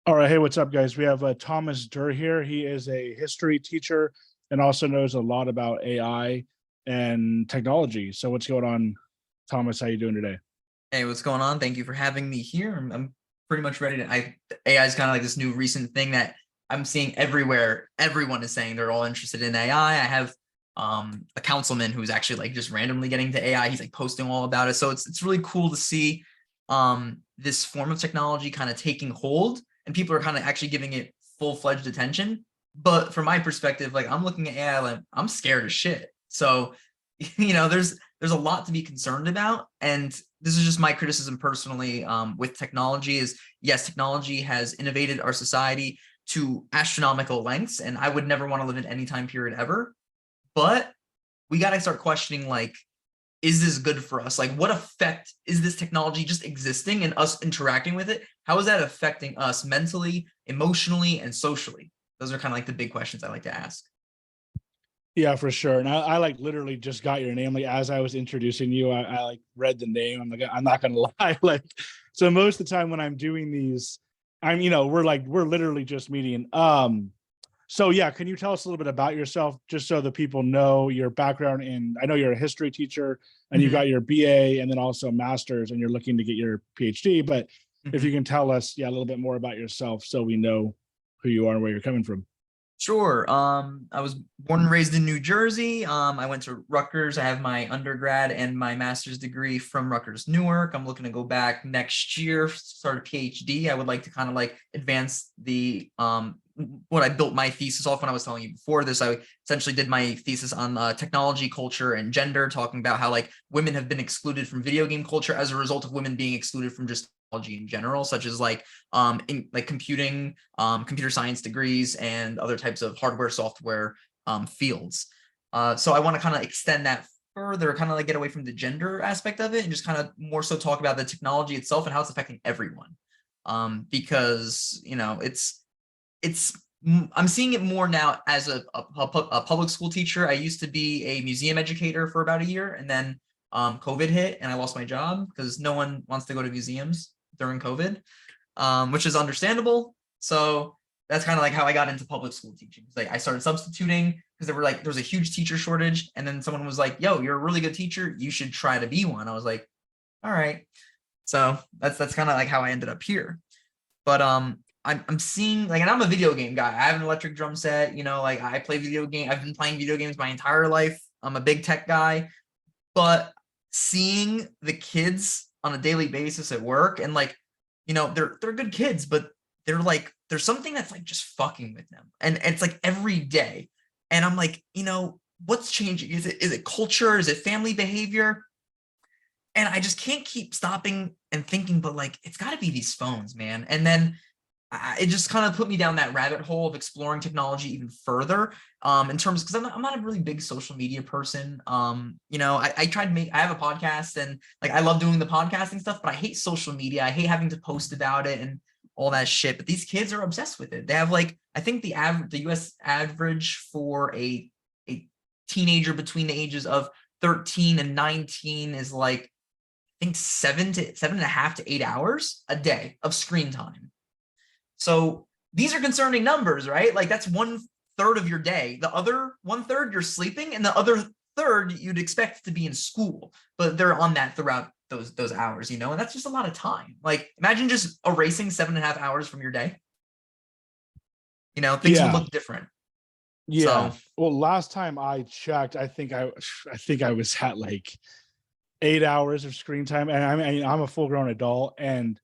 All right. Hey, what's up, guys? We have Thomas Derr here. He is a history teacher and also knows a lot about AI and technology. So what's going on, Thomas? How you doing today? Hey, what's going on? Thank you for having me here. I'm pretty much ready to. AI is kind of like this new recent thing that I'm seeing everywhere. Everyone is saying they're all interested in AI. I have a councilman who's actually like just randomly getting to AI. He's like posting all about it. So it's really cool to see this form of technology kind of taking hold, and people are kind of actually giving it full-fledged attention. But from my perspective, like I'm looking at AI, like I'm scared as shit. So, there's a lot to be concerned about, and this is just my criticism personally with technology is, yes, technology has innovated our society to astronomical lengths, and I would never want to live in any time period ever. But we got to start questioning, like, is this good for us? Like, what effect is this technology just existing and us interacting with it? How is that affecting us mentally, emotionally, and socially? Those are kind of like the big questions I like to ask. Yeah, for sure. And I like literally just got your name. Like as I was introducing you, I like read the name. I'm like, I'm not gonna lie. Like, so most of the time when I'm doing these, we're literally just meeting. So yeah, can you tell us a little bit about yourself, just so the people know your background? And I know you're a history teacher, and you Mhm, got your BA, and then also masters, and you're looking to get your PhD. But if you mhm. can tell us, yeah, a little bit more about yourself, so we know who you are and where you're coming from. Sure. I was born and raised in New Jersey. I went to Rutgers. I have my undergrad and my master's degree from Rutgers Newark. I'm looking to go back next year, start a PhD. I would like to kind of like advance the what I built my thesis off when I was telling you before this. I essentially did my thesis on technology, culture, and gender, talking about how like women have been excluded from video game culture as a result of women being excluded from just technology in general, such as like in like computing, computer science degrees, and other types of hardware, software fields. So I want to kind of extend that further, kind of like get away from the gender aspect of it and just kind of more so talk about the technology itself and how it's affecting everyone. Because it's I'm seeing it more now as a public school teacher. I used to be a museum educator for about a year, and then COVID hit and I lost my job because no one wants to go to museums during COVID, which is understandable. So that's kind of like how I got into public school teaching. Like I started substituting because there was a huge teacher shortage, and then someone was like, "Yo, you're a really good teacher. You should try to be one." I was like, "All right." So that's kind of like how I ended up here. But I'm seeing like, and I'm a video game guy. I have an electric drum set. Like I play video game. I've been playing video games my entire life. I'm a big tech guy, but seeing the kids on a daily basis at work, and like, they're good kids, but they're like there's something that's like just fucking with them, and it's like every day. And I'm like, what's changing? Is it culture? Is it family behavior? And I just can't keep stopping and thinking, but like it's got to be these phones, man. And then it just kind of put me down that rabbit hole of exploring technology even further, in terms, because I'm not a really big social media person. I tried to I have a podcast, and like I love doing the podcasting stuff, but I hate social media. I hate having to post about it and all that shit. But these kids are obsessed with it. They have like, I think the US average for a teenager between the ages of 13 and 19 is like, I think 7.5 to 8 hours a day of screen time. So these are concerning numbers, right? Like that's 1/3 of your day. The other 1/3 you're sleeping, and the other third you'd expect to be in school, but they're on that throughout those hours, and that's just a lot of time. Like imagine just erasing 7.5 hours from your day. Things would Yeah, look different. yeah. So Well, last time I checked, I think I was at like 8 hours of screen time, and I mean I'm a full grown adult, and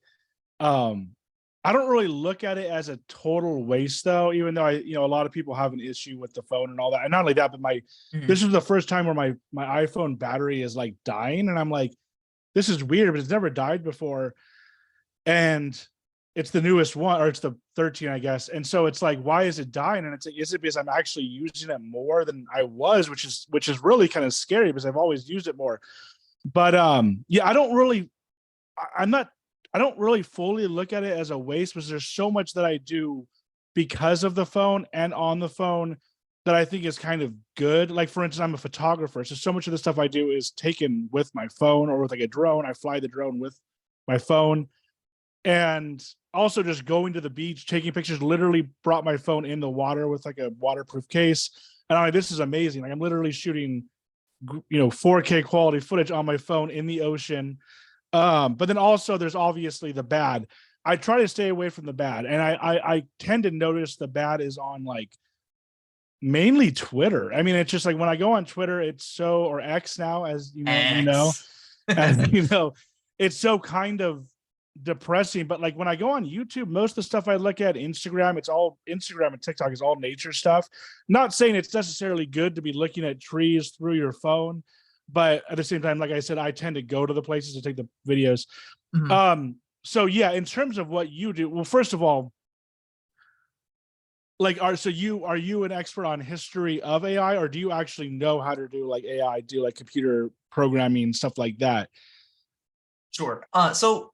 um, I don't really look at it as a total waste though, even though a lot of people have an issue with the phone and all that. And not only that, but this mhm. is the first time where my iPhone battery is like dying, and I'm like, this is weird, but it's never died before, and it's the newest one, or it's the 13, I guess. And so it's like, why is it dying? And it's like, is it because I'm actually using it more than I was, which is really kind of scary because I've always used it more. But yeah, I'm not I don't really fully look at it as a waste because there's so much that I do because of the phone and on the phone that I think is kind of good. Like for instance, I'm a photographer, so much of the stuff I do is taken with my phone or with like a drone. I fly the drone with my phone. And also just going to the beach, taking pictures, literally brought my phone in the water with like a waterproof case. And I'm like, this is amazing. Like I'm literally shooting, 4K quality footage on my phone in the ocean. But then also there's obviously the bad. I try to stay away from the bad. And I tend to notice the bad is on like mainly Twitter. I mean, it's just like when I go on Twitter, it's so, or X now, as X. and it's so kind of depressing. But like when I go on YouTube, most of the stuff I look at, Instagram, it's all Instagram and TikTok is all nature stuff. Not saying it's necessarily good to be looking at trees through your phone, but at the same time, like I said, I tend to go to the places to take the videos. Mhm. So yeah, in terms of what you do, well, first of all, like are you an expert on history of AI, or do you actually know how to do like AI, do like computer programming, stuff like that? Sure. So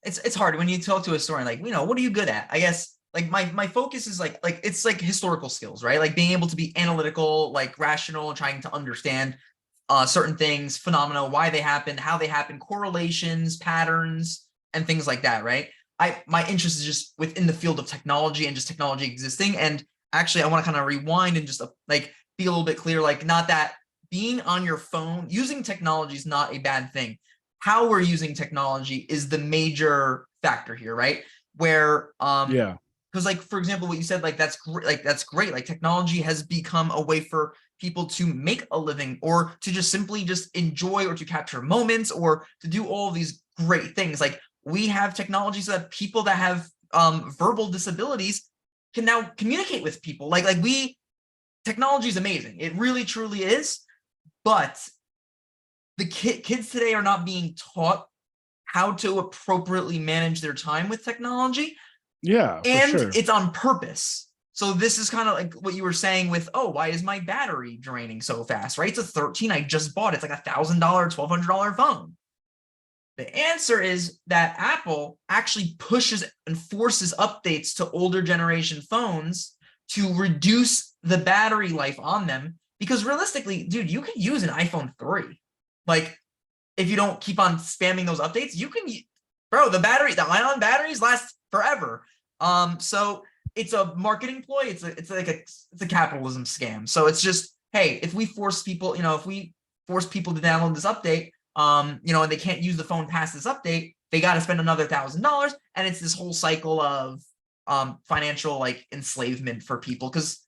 it's hard when you talk to a historian, like, what are you good at? I guess like my focus is like it's like historical skills, right? Like being able to be analytical, like rational, and trying to understand certain things, phenomena, why they happen, how they happen, correlations, patterns, and things like that, right? My interest is just within the field of technology and just technology existing. And actually, I want to kind of rewind and just like be a little bit clear, like not that being on your phone, using technology is not a bad thing. How we're using technology is the major factor here, right? Where Yeah. because like for example, what you said, like that's great, like technology has become a way for people to make a living or to just simply just enjoy or to capture moments or to do all of these great things. Like we have technology so that people that have verbal disabilities can now communicate with people. Like technology is amazing. It really truly is. But the kids today are not being taught how to appropriately manage their time with technology, Yeah, for and sure. it's on purpose. So this is kind of like what you were saying with, oh, why is my battery draining so fast, right? It's a 13 I just bought. It's like $1,000, $1,200 phone. The answer is that Apple actually pushes and forces updates to older generation phones to reduce the battery life on them. Because realistically, dude, you could use an iPhone 3. Like, if you don't keep on spamming those updates, you can, bro, the ion batteries last forever. So it's a marketing ploy. It's a capitalism scam. So it's just, hey, if we force people, if we force people to download this update, and they can't use the phone past this update, they got to spend another $1,000, and it's this whole cycle of financial like enslavement for people because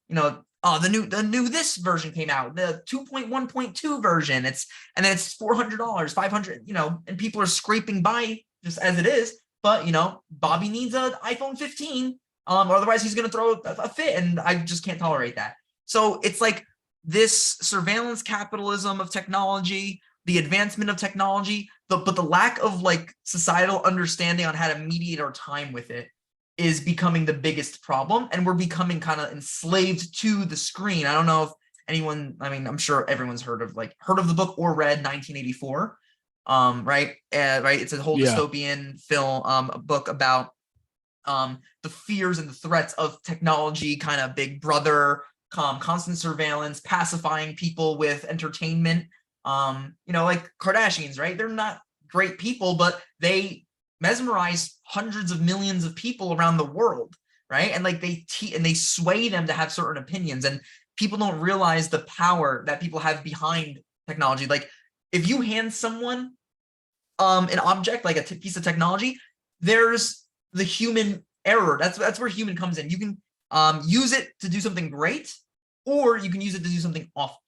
oh, the new this version came out, the 2.1.2 version. And then it's $400, 500, and people are scraping by just as it is. But Bobby needs an iPhone 15, or otherwise he's gonna throw a fit, and I just can't tolerate that. So it's like this surveillance capitalism of technology, the advancement of technology, but the lack of like societal understanding on how to mediate our time with it is becoming the biggest problem, and we're becoming kind of enslaved to the screen. I don't know if anyone, I mean, I'm sure everyone's heard of the book or read 1984. Right? Right. It's a whole Yeah. dystopian film, a book about the fears and the threats of technology, kind of big brother, constant surveillance, pacifying people with entertainment. Like Kardashians, right? They're not great people, but they mesmerize hundreds of millions of people around the world, right? And like they sway them to have certain opinions, and people don't realize the power that people have behind technology. Like if you hand someone an object like a piece of technology, there's the human error. That's where human comes in. You can use it to do something great, or you can use it to do something awful.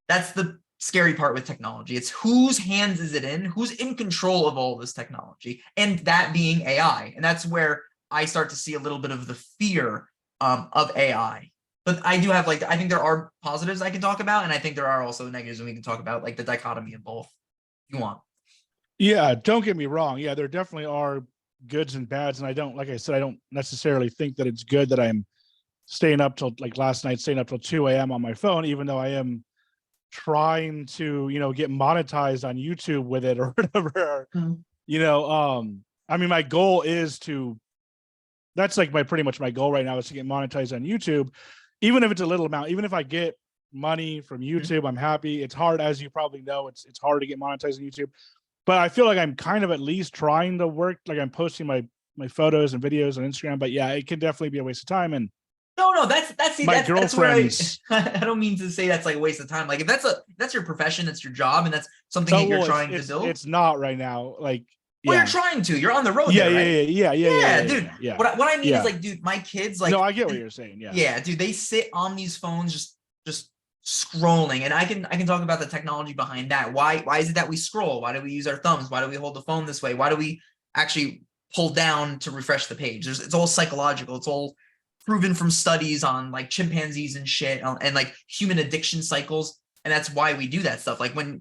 That's the scary part with technology. It's whose hands is it in, who's in control of all this technology, and that being AI. And that's where I start to see a little bit of the fear of AI. But I do have I think there are positives I can talk about, and I think there are also negatives, and we can talk about like the dichotomy of both if you want. Yeah, don't get me wrong. Yeah, there definitely are goods and bads. And I don't, like I said, I don't necessarily think that it's good that I'm staying up till like last night, staying up till 2 a.m. on my phone, even though I am trying to, get monetized on YouTube with it or whatever. I mean, my goal is to, that's like pretty much my goal right now is to get monetized on YouTube, even if it's a little amount, even if I get money from YouTube, I'm happy. It's hard, as you probably know, it's hard to get monetized on YouTube. but I feel like I'm kind of at least trying to work. Like I'm posting my photos and videos on Instagram, but yeah, it can definitely be a waste of time. And No, that's my that's where I girlfriend's I don't mean to say that's like a waste of time. Like if that's your profession, that's your job, and that's something oh that you're well, trying to build. it's not right now. Like Well, you're yeah, trying to. You're on the road yeah, there, yeah, right? yeah, yeah, yeah, yeah, Yeah, yeah, dude. yeah, yeah, What I mean is yeah. like, dude, my kids No, like, I get what you're saying. Yeah, yeah, dude, they sit on these phones just scrolling, and I can talk about the technology behind that. Why is it that we scroll? Why do we use our thumbs? Why do we hold the phone this way? Why do we actually pull down to refresh the page? It's all psychological. It's all proven from studies on like chimpanzees and shit, and like human addiction cycles, and that's why we do that stuff. Like when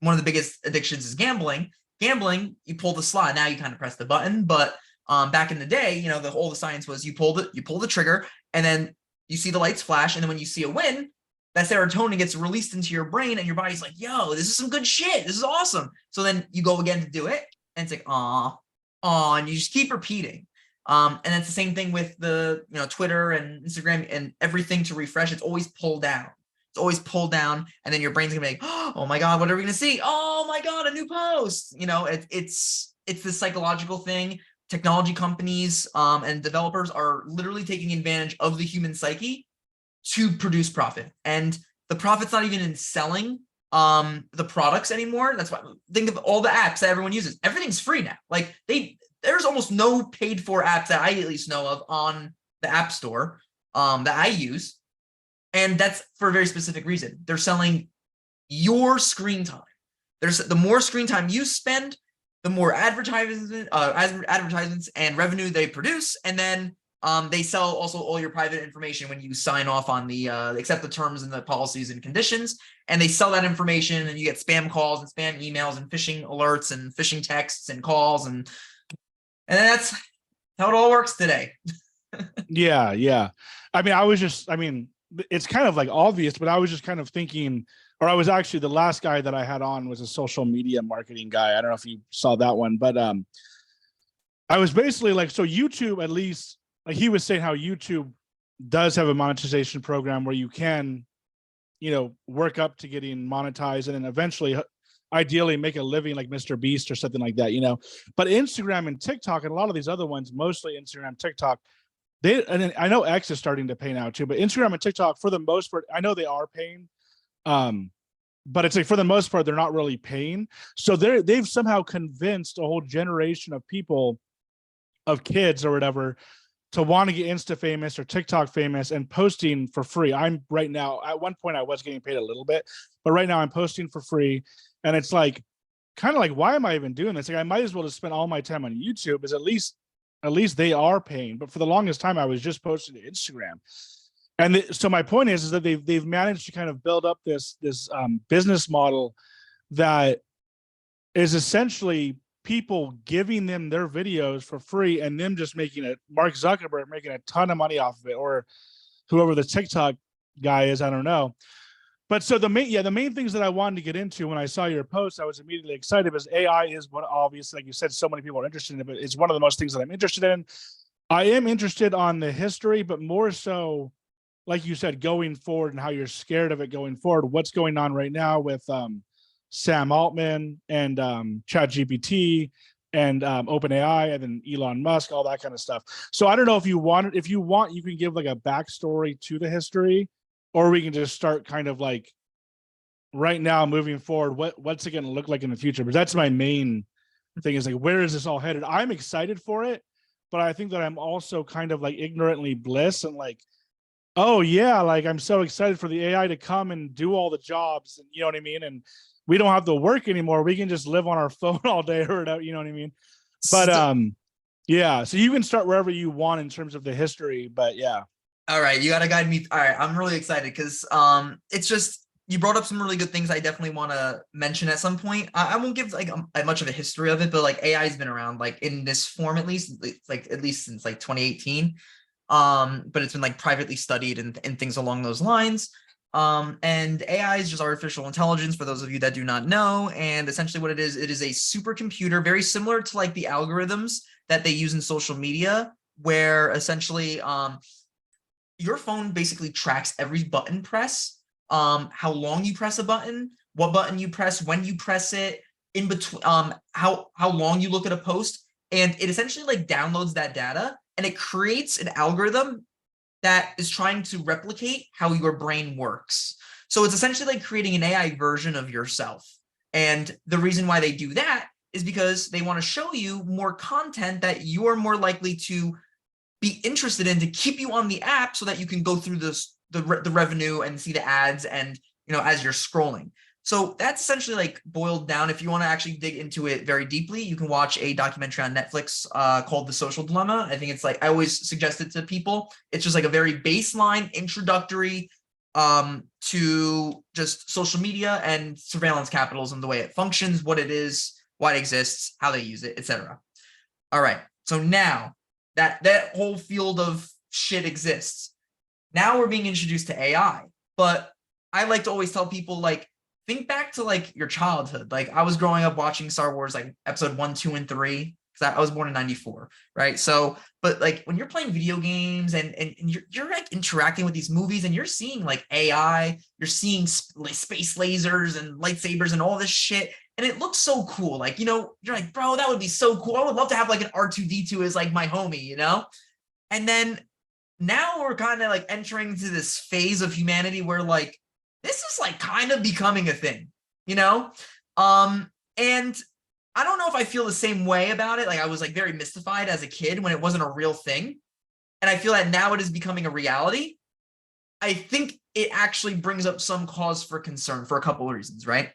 one of the biggest addictions is gambling. Gambling, you pull the slot, now you kind of press the button, but back in the day, the science was you pull the trigger, and then you see the lights flash, and then when you see a win, that serotonin gets released into your brain, and your body's like, "Yo, this is some good shit. This is awesome." So then you go again to do it, and it's like, "Aw," and you just keep repeating. And it's the same thing with the Twitter and Instagram and everything to refresh. It's always pulled down. It's always pulled down, and then your brain's gonna be like, "Oh my god, what are we gonna see? Oh my god, a new post!" It's the psychological thing. Technology companies and developers are literally taking advantage of the human psyche to produce profit, and the profit's not even in selling the products anymore. That's why, think of all the apps that everyone uses. Everything's free now. Like there's almost no paid for apps that I at least know of on the App Store that I use, and that's for a very specific reason. They're selling your screen time. The more screen time you spend, the more advertisements and revenue they produce, and then they sell also all your private information when you sign off on the accept the terms and the policies and conditions, and they sell that information, and you get spam calls and spam emails and phishing alerts and phishing texts and calls, and that's how it all works today. yeah, yeah. I mean, it's kind of like obvious, but I was just kind of thinking, or I was actually the last guy that I had on was a social media marketing guy. I don't know if you saw that one, but I was basically like, so YouTube, at least, like he was saying how YouTube does have a monetization program where you can, work up to getting monetized and then eventually, ideally, make a living like Mr. Beast or something like that, But Instagram and TikTok and a lot of these other ones, mostly Instagram, TikTok, and I know X is starting to pay now too, but Instagram and TikTok, for the most part, I know they are paying. But it's like for the most part, they're not really paying. So they've somehow convinced a whole generation of people, of kids or whatever, to want to get Insta famous or TikTok famous and posting for free. I'm right now, at one point I was getting paid a little bit, but right now I'm posting for free. And it's like, kind of like, why am I even doing this? Like I might as well just spend all my time on YouTube, as at least they are paying. But for the longest time, I was just posting to Instagram. And so my point is that they've managed to kind of build up this business model that is essentially people giving them their videos for free and them just making it, Mark Zuckerberg making a ton of money off of it, or whoever the TikTok guy is, I don't know. But so the main things that I wanted to get into when I saw your post, I was immediately excited because AI is one, obviously, like you said, so many people are interested in it, but it's one of the most things that I'm interested in. I am interested on the history, but more so, like you said, going forward and how you're scared of it going forward. What's going on right now with Sam Altman and ChatGPT and OpenAI and then Elon Musk, all that kind of stuff. So I don't know if you want, you can give like a backstory to the history, or we can just start kind of like right now moving forward. What's it going to look like in the future? But that's my main thing, is like, where is this all headed? I'm excited for it, but I think that I'm also kind of like ignorantly bliss and like, oh yeah, like I'm so excited for the AI to come and do all the jobs, and you know what I mean? And we don't have to work anymore. We can just live on our phone all day or whatever, you know what I mean? But yeah, so you can start wherever you want in terms of the history, but yeah. All right, you got to guide me. All right, I'm really excited because it's just, you brought up some really good things I definitely want to mention at some point. I won't give like much of a history of it, but like AI has been around like in this form at least, like at least since like 2018. But it's been like privately studied and things along those lines. And AI is just artificial intelligence, for those of you that do not know. And essentially what it is a supercomputer, very similar to like the algorithms that they use in social media, where essentially your phone basically tracks every button press, how long you press a button, what button you press, when you press it, in between how long you look at a post, and it essentially like downloads that data and it creates an algorithm that is trying to replicate how your brain works. So it's essentially like creating an AI version of yourself. And the reason why they do that is because they want to show you more content that you're more likely to be interested in, to keep you on the app so that you can go through the revenue and see the ads and, you know, as you're scrolling. So that's essentially like boiled down. If you want to actually dig into it very deeply, you can watch a documentary on Netflix called The Social Dilemma. I think it's like, I always suggest it to people. It's just like a very baseline introductory to just social media and surveillance capitalism, the way it functions, what it is, why it exists, how they use it, etc. All right. So now that whole field of shit exists. Now we're being introduced to AI. But I like to always tell people, like, think back to like your childhood. Like, I was growing up watching Star Wars, like episode 1, 2, and 3, because I was born in 94, right? So, but like when you're playing video games and you're like interacting with these movies and you're seeing like AI, you're seeing space lasers and lightsabers and all this shit. And it looks so cool. Like, you know, you're like, bro, that would be so cool. I would love to have like an R2-D2 as like my homie, you know? And then now we're kind of like entering into this phase of humanity where like, this is like kind of becoming a thing, you know? And I don't know if I feel the same way about it. Like, I was like very mystified as a kid when it wasn't a real thing. And I feel that now it is becoming a reality. I think it actually brings up some cause for concern for a couple of reasons, right?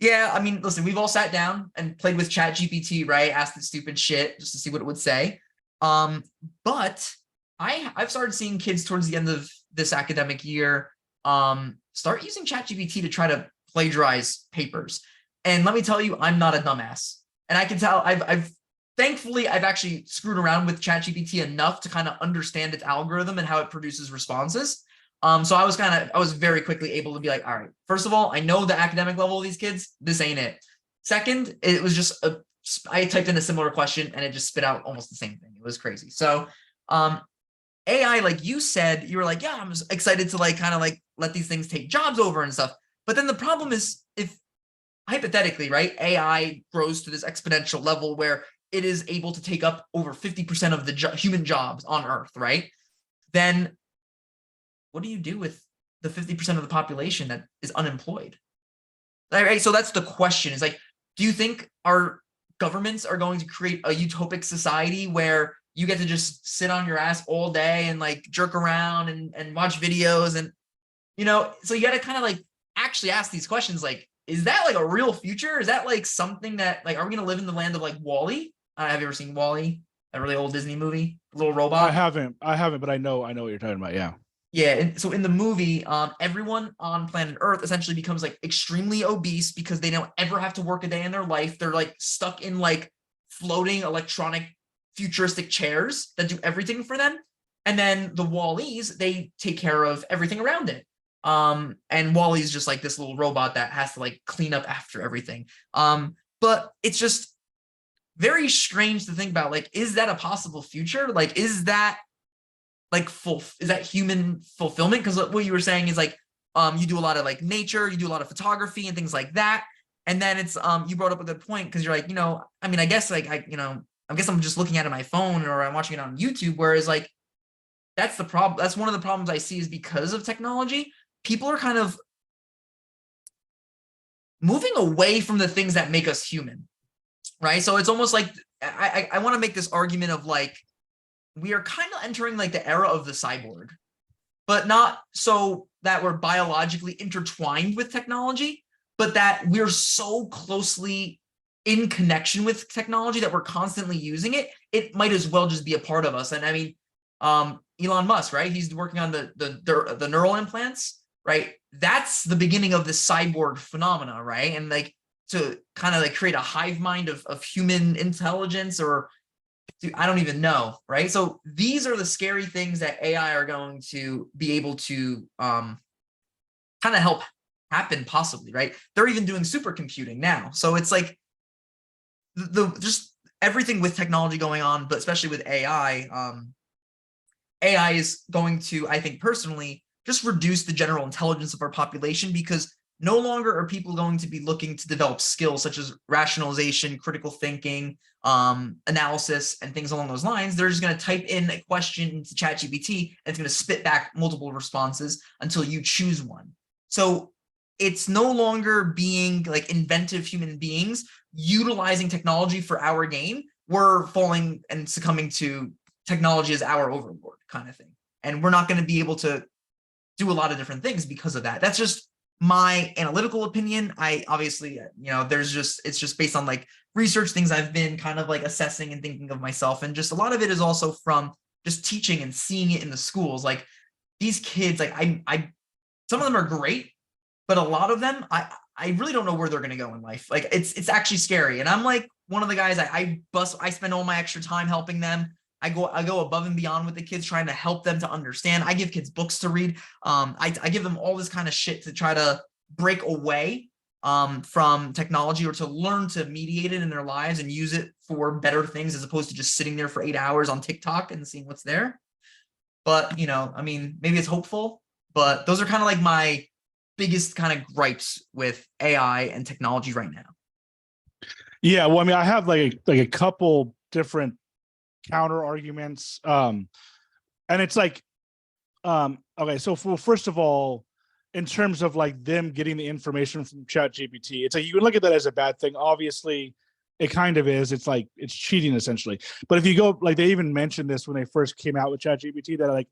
Yeah, I mean, listen, we've all sat down and played with ChatGPT, right? Asked it stupid shit just to see what it would say. But I've started seeing kids towards the end of this academic year start using ChatGPT to try to plagiarize papers. And let me tell you, I'm not a dumbass. And I can tell I've thankfully actually screwed around with ChatGPT enough to kind of understand its algorithm and how it produces responses. So I was very quickly able to be like, all right, first of all, I know the academic level of these kids, this ain't it. Second, it was just I typed in a similar question and it just spit out almost the same thing. It was crazy. So AI, like you said, you were like, yeah, I'm just excited to like kind of like let these things take jobs over and stuff. But then the problem is, if hypothetically, right, AI grows to this exponential level where it is able to take up over 50% of the human jobs on Earth, right? Then what do you do with the 50% of the population that is unemployed? Right? So that's the question, is like, do you think our governments are going to create a utopic society where you get to just sit on your ass all day and like jerk around and watch videos? And, you know, so you got to kind of like actually ask these questions, like, is that like a real future? Is that like something that like, are we going to live in the land of like WALL-E? Have you ever seen WALL-E? That really old Disney movie, little robot? I haven't, but I know what you're talking about. Yeah. Yeah, and so in the movie, everyone on planet Earth essentially becomes like extremely obese because they don't ever have to work a day in their life. They're like stuck in like floating electronic futuristic chairs that do everything for them. And then the WALL-Es, they take care of everything around it. And WALL-E's just like this little robot that has to like clean up after everything. But it's just very strange to think about, like, is that a possible future? Like, is that like is that human fulfillment? Because what you were saying is like, you do a lot of like nature, you do a lot of photography and things like that. And then it's, you brought up a good point, because you're like, you know, I mean, I guess like, I guess I'm just looking at it on my phone or I'm watching it on YouTube. Whereas like, that's the problem. That's one of the problems I see, is because of technology, people are kind of moving away from the things that make us human, right? So it's almost like, I want to make this argument of like, we are kind of entering like the era of the cyborg, but not so that we're biologically intertwined with technology, but that we're so closely in connection with technology that we're constantly using it. It might as well just be a part of us. And I mean, Elon Musk, right? He's working on the neural implants, right? That's the beginning of this cyborg phenomena, right? And like, to kind of like create a hive mind of human intelligence, or I don't even know, right? So these are the scary things that AI are going to be able to kind of help happen, possibly, right? They're even doing supercomputing now. So it's like just everything with technology going on, but especially with AI, AI is going to, I think personally, just reduce the general intelligence of our population, because No longer are people going to be looking to develop skills such as rationalization, critical thinking, analysis, and things along those lines. They're just going to type in a question into ChatGPT, and it's going to spit back multiple responses until you choose one. So it's no longer being like inventive human beings utilizing technology for our gain. We're falling and succumbing to technology as our overlord kind of thing. And we're not going to be able to do a lot of different things because of that. That's just my analytical opinion. I obviously, it's just based on like research, things I've been kind of like assessing and thinking of myself. And just a lot of it is also from just teaching and seeing it in the schools. Like these kids, like some of them are great, but a lot of them, I really don't know where they're going to go in life. Like it's actually scary. And I'm like one of the guys I spend all my extra time helping them. I go above and beyond with the kids, trying to help them to understand. I give kids books to read. I give them all this kind of shit to try to break away from technology, or to learn to mediate it in their lives and use it for better things, as opposed to just sitting there for 8 hours on TikTok and seeing what's there. But, I mean, maybe it's hopeful, but those are kind of like my biggest kind of gripes with AI and technology right now. Yeah, well, I mean, I have like a couple different counter arguments, and it's like, okay, so first of all, in terms of like them getting the information from ChatGPT, it's like you can look at that as a bad thing. Obviously, it kind of is. It's like it's cheating essentially. But if you go, like they even mentioned this when they first came out with ChatGPT, that like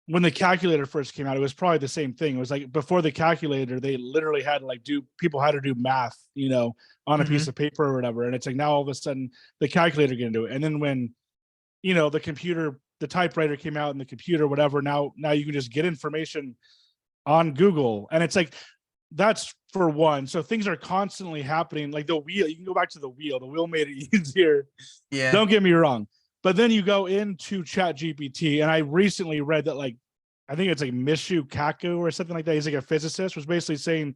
when the calculator first came out, it was probably the same thing. It was like before the calculator, they literally had to like people had to do math, on a piece of paper or whatever. And it's like now all of a sudden the calculator can do it. And then when, the computer, the typewriter came out and the computer, whatever, now you can just get information on Google. And it's like, that's for one. So things are constantly happening. Like the wheel, you can go back to the wheel made it easier. Yeah. Don't get me wrong. But then you go into ChatGPT, and I recently read that, like, I think it's like Mishu Kaku or something like that. He's like a physicist, was basically saying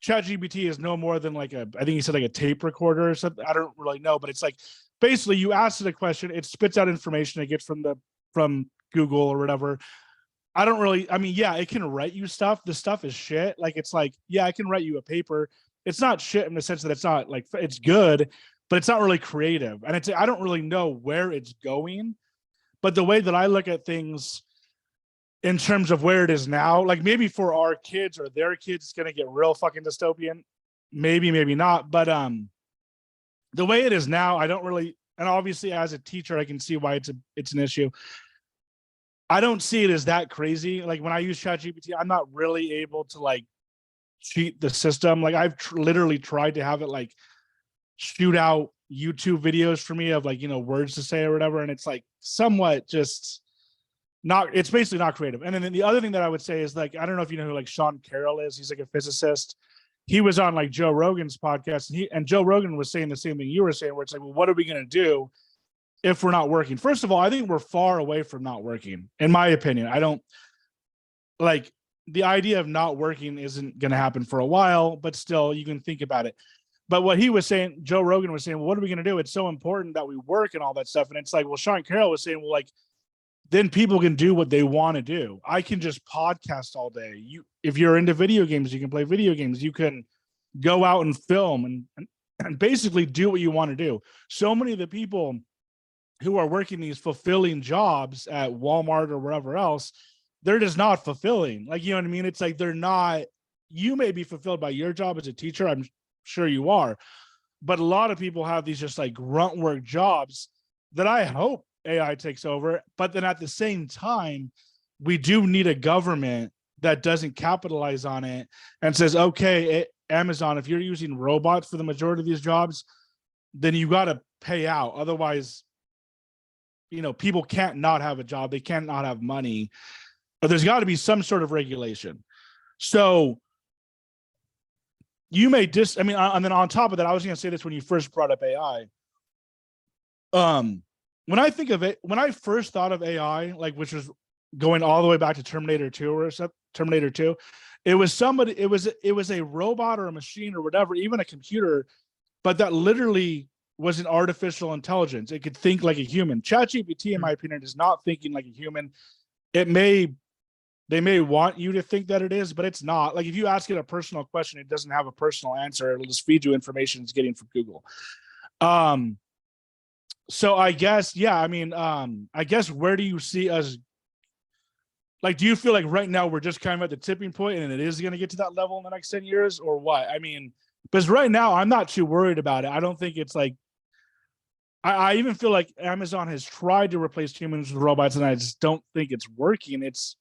ChatGPT is no more than like I think he said like a tape recorder or something. I don't really know, but it's like basically you ask it a question, it spits out information it gets from Google or whatever. I mean, yeah, it can write you stuff. The stuff is shit. Like, it's like, yeah, I can write you a paper. It's not shit in the sense that it's not like, it's good, but it's not really creative. And I don't really know where it's going. But the way that I look at things in terms of where it is now, like maybe for our kids or their kids, it's going to get real fucking dystopian. Maybe not. But the way it is now, I don't really, and obviously as a teacher, I can see why it's an issue. I don't see it as that crazy. Like when I use ChatGPT, I'm not really able to like cheat the system. Like I've literally tried to have it like shoot out YouTube videos for me of like, words to say or whatever. And it's like somewhat just not, it's basically not creative. And then the other thing that I would say is like, I don't know if you know who like Sean Carroll is. He's like a physicist. He was on like Joe Rogan's podcast, and Joe Rogan was saying the same thing you were saying, where it's like, well, what are we going to do if we're not working? First of all, I think we're far away from not working, in my opinion. I don't like the idea of not working isn't going to happen for a while, but still you can think about it. But what he was saying, Joe Rogan was saying, well, what are we going to do? It's so important that we work and all that stuff. And it's like, well, Sean Carroll was saying, well, like, then people can do what they want to do. I can just podcast all day. If you're into video games, you can play video games. You can go out and film and basically do what you want to do. So many of the people who are working these fulfilling jobs at Walmart or wherever else, they're just not fulfilling. Like, you know what I mean? It's like, they're not, you may be fulfilled by your job as a teacher. I'm sure you are, but a lot of people have these just like grunt work jobs that I hope AI takes over. But then at the same time, we do need a government that doesn't capitalize on it and says, okay, Amazon, if you're using robots for the majority of these jobs, then you got to pay out. Otherwise, people can't not have a job. They can't not have money. But there's got to be some sort of regulation. So you may and then on top of that, I was going to say this when you first brought up AI. When I think of it, when I first thought of AI, like, which was going all the way back to Terminator 2 or something, Terminator 2, it was a robot or a machine or whatever, even a computer, but that literally was an artificial intelligence. It could think like a human. ChatGPT, in my opinion, is not thinking like a human. It may They may want you to think that it is, but it's not. Like if you ask it a personal question, it doesn't have a personal answer. It'll just feed you information it's getting from Google. So I guess, yeah, I mean, I guess where do you see us? Like, do you feel like right now we're just kind of at the tipping point and it is going to get to that level in the next 10 years or what? I mean, because right now I'm not too worried about it. I don't think it's like, I even feel like Amazon has tried to replace humans with robots and I just don't think it's working. It's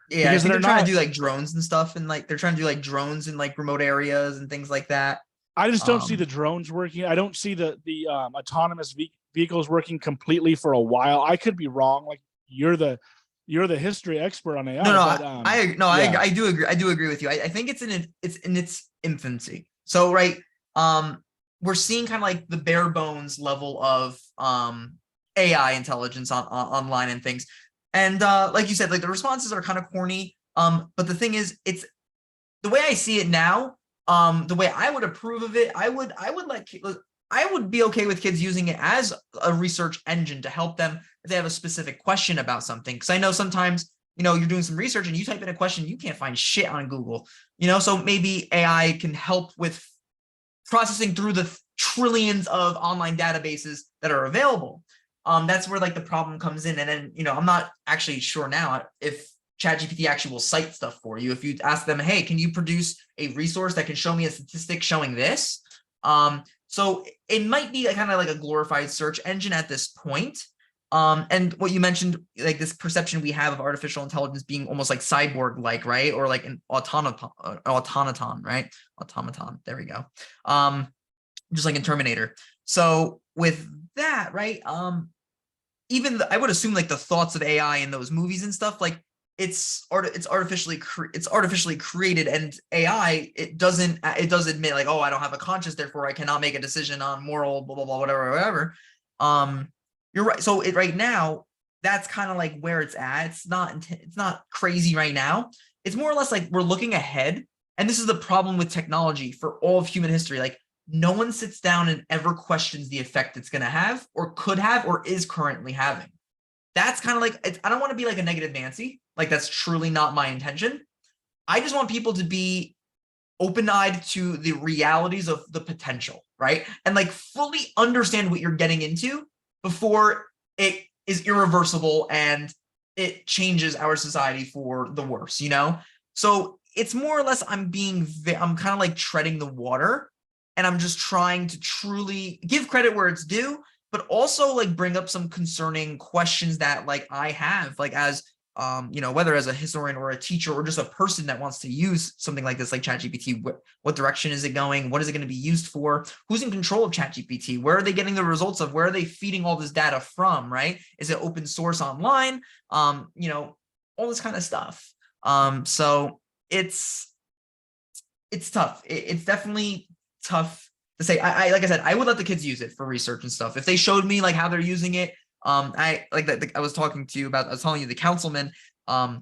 Yeah, I think they're trying to do like drones and stuff, and like they're trying to do like drones in like remote areas and things like that. I just don't see the drones working. I don't see the autonomous vehicles working completely for a while. I could be wrong. Like you're the history expert on AI. No, but, I do agree. I do agree with you. I think it's in its infancy. So right, we're seeing kind of like the bare bones level of AI intelligence online and things. And like you said, like the responses are kind of corny. But the thing is, it's the way I see it now. The way I would approve of it, I would be okay with kids using it as a research engine to help them if they have a specific question about something. Because I know sometimes, you're doing some research and you type in a question, you can't find shit on Google. So maybe AI can help with processing through the trillions of online databases that are available. That's where like the problem comes in. And then, I'm not actually sure now if ChatGPT actually will cite stuff for you. If you ask them, hey, can you produce a resource that can show me a statistic showing this? So it might be kind of like a glorified search engine at this point. And what you mentioned, like this perception we have of artificial intelligence being almost like cyborg-like, right? Or like an automaton, right? Automaton. There we go. Just like in Terminator. So with that, right? I would assume like the thoughts of AI in those movies and stuff, like it's artificially created, and AI it does admit like, oh, I don't have a conscience, therefore I cannot make a decision on moral blah blah blah whatever. You're right. So right now that's kind of like where it's at. It's not crazy right now. It's more or less like we're looking ahead, and this is the problem with technology for all of human history. Like no one sits down and ever questions the effect it's going to have or could have or is currently having. That's kind of like, I don't want to be like a negative Nancy. Like that's truly not my intention. I just want people to be open-eyed to the realities of the potential, right? And like fully understand what you're getting into before it is irreversible and it changes our society for the worse, So it's more or less I'm kind of like treading the water, and I'm just trying to truly give credit where it's due, but also like bring up some concerning questions that like I have, like as whether as a historian or a teacher or just a person that wants to use something like this, like ChatGPT. What direction is it going? What is it going to be used for? Who's in control of ChatGPT? Where are they getting the results of? Where are they feeding all this data from? Right? Is it open source online? All this kind of stuff. So it's tough. It's definitely tough to say. I like I said, I would let the kids use it for research and stuff. If they showed me like how they're using it, I like that. I was talking to you about. I was telling you the councilman. I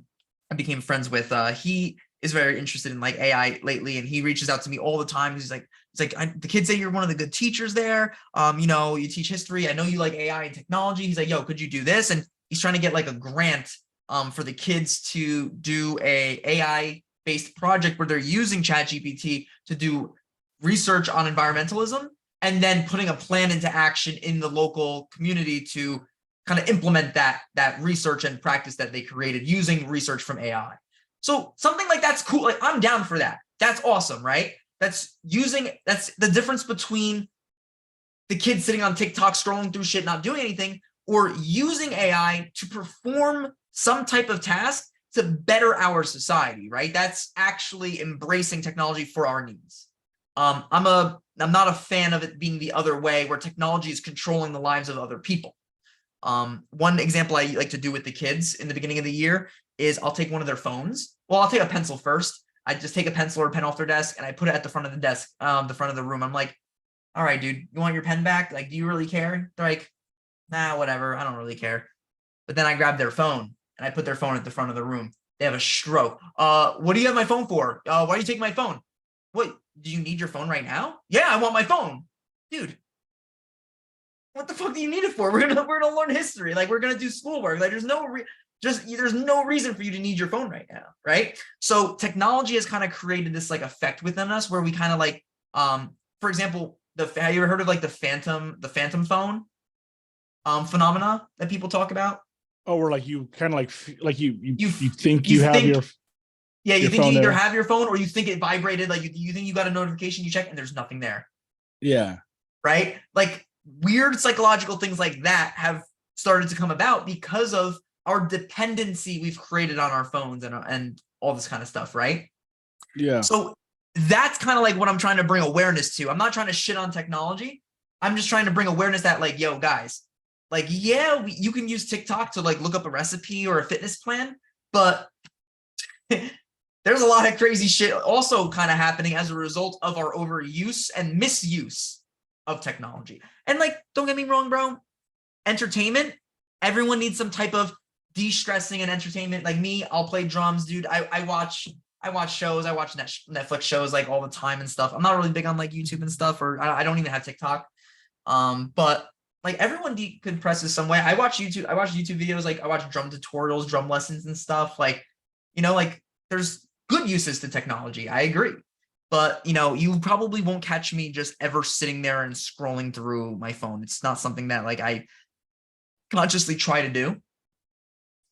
became friends with. He is very interested in like AI lately, and he reaches out to me all the time. He's like, the kids say you're one of the good teachers there. You teach history. I know you like AI and technology. He's like, yo, could you do this? And he's trying to get like a grant for the kids to do a AI based project where they're using ChatGPT to do research on environmentalism and then putting a plan into action in the local community to kind of implement that research and practice that they created using research from AI. So something like that's cool. Like I'm down for that. That's awesome, right? That's the difference between the kid sitting on TikTok scrolling through shit, not doing anything, or using AI to perform some type of task to better our society, right? That's actually embracing technology for our needs. I'm not a fan of it being the other way where technology is controlling the lives of other people. One example I like to do with the kids in the beginning of the year is I'll take one of their phones. Well, I'll take a pencil first. I just take a pencil or a pen off their desk and I put it at the front of the desk, the front of the room. I'm like, all right, dude, you want your pen back? Like, do you really care? They're like, nah, whatever. I don't really care. But then I grab their phone and I put their phone at the front of the room. They have a stroke. What do you have my phone for? Why are you taking my phone? What, do you need your phone right now? Yeah, I want my phone. Dude, what the fuck do you need it for? We're gonna learn history. Like, we're gonna do schoolwork. Like, there's no there's no reason for you to need your phone right now, right? So technology has kind of created this like effect within us where we kind of like, for example, have you ever heard of like the phantom phone phenomena that people talk about? Oh, or like you kind of like You you think you you have think yeah, you your think you phone either there. have your phone or you think it vibrated, like you think you got a notification, you check and there's nothing there, Yeah. right? Like weird psychological things like that have started to come about because of our dependency we've created on our phones and all this kind of stuff, right? Yeah. So that's kind of like what I'm trying to bring awareness to. I'm not trying to shit on technology. I'm just trying to bring awareness that like, yo, guys, like, yeah, you can use TikTok to like look up a recipe or a fitness plan, but there's a lot of crazy shit also kind of happening as a result of our overuse and misuse of technology. And like, don't get me wrong, bro. Entertainment, everyone needs some type of de-stressing and entertainment. Like me, I'll play drums, dude. I watch shows. I watch Netflix shows like all the time and stuff. I'm not really big on like YouTube and stuff, or I don't even have TikTok. But like everyone decompresses some way. I watch YouTube videos. Like I watch drum tutorials, drum lessons and stuff. Like, like there's good uses to technology. I agree. But, you probably won't catch me just ever sitting there and scrolling through my phone. It's not something that like I consciously try to do.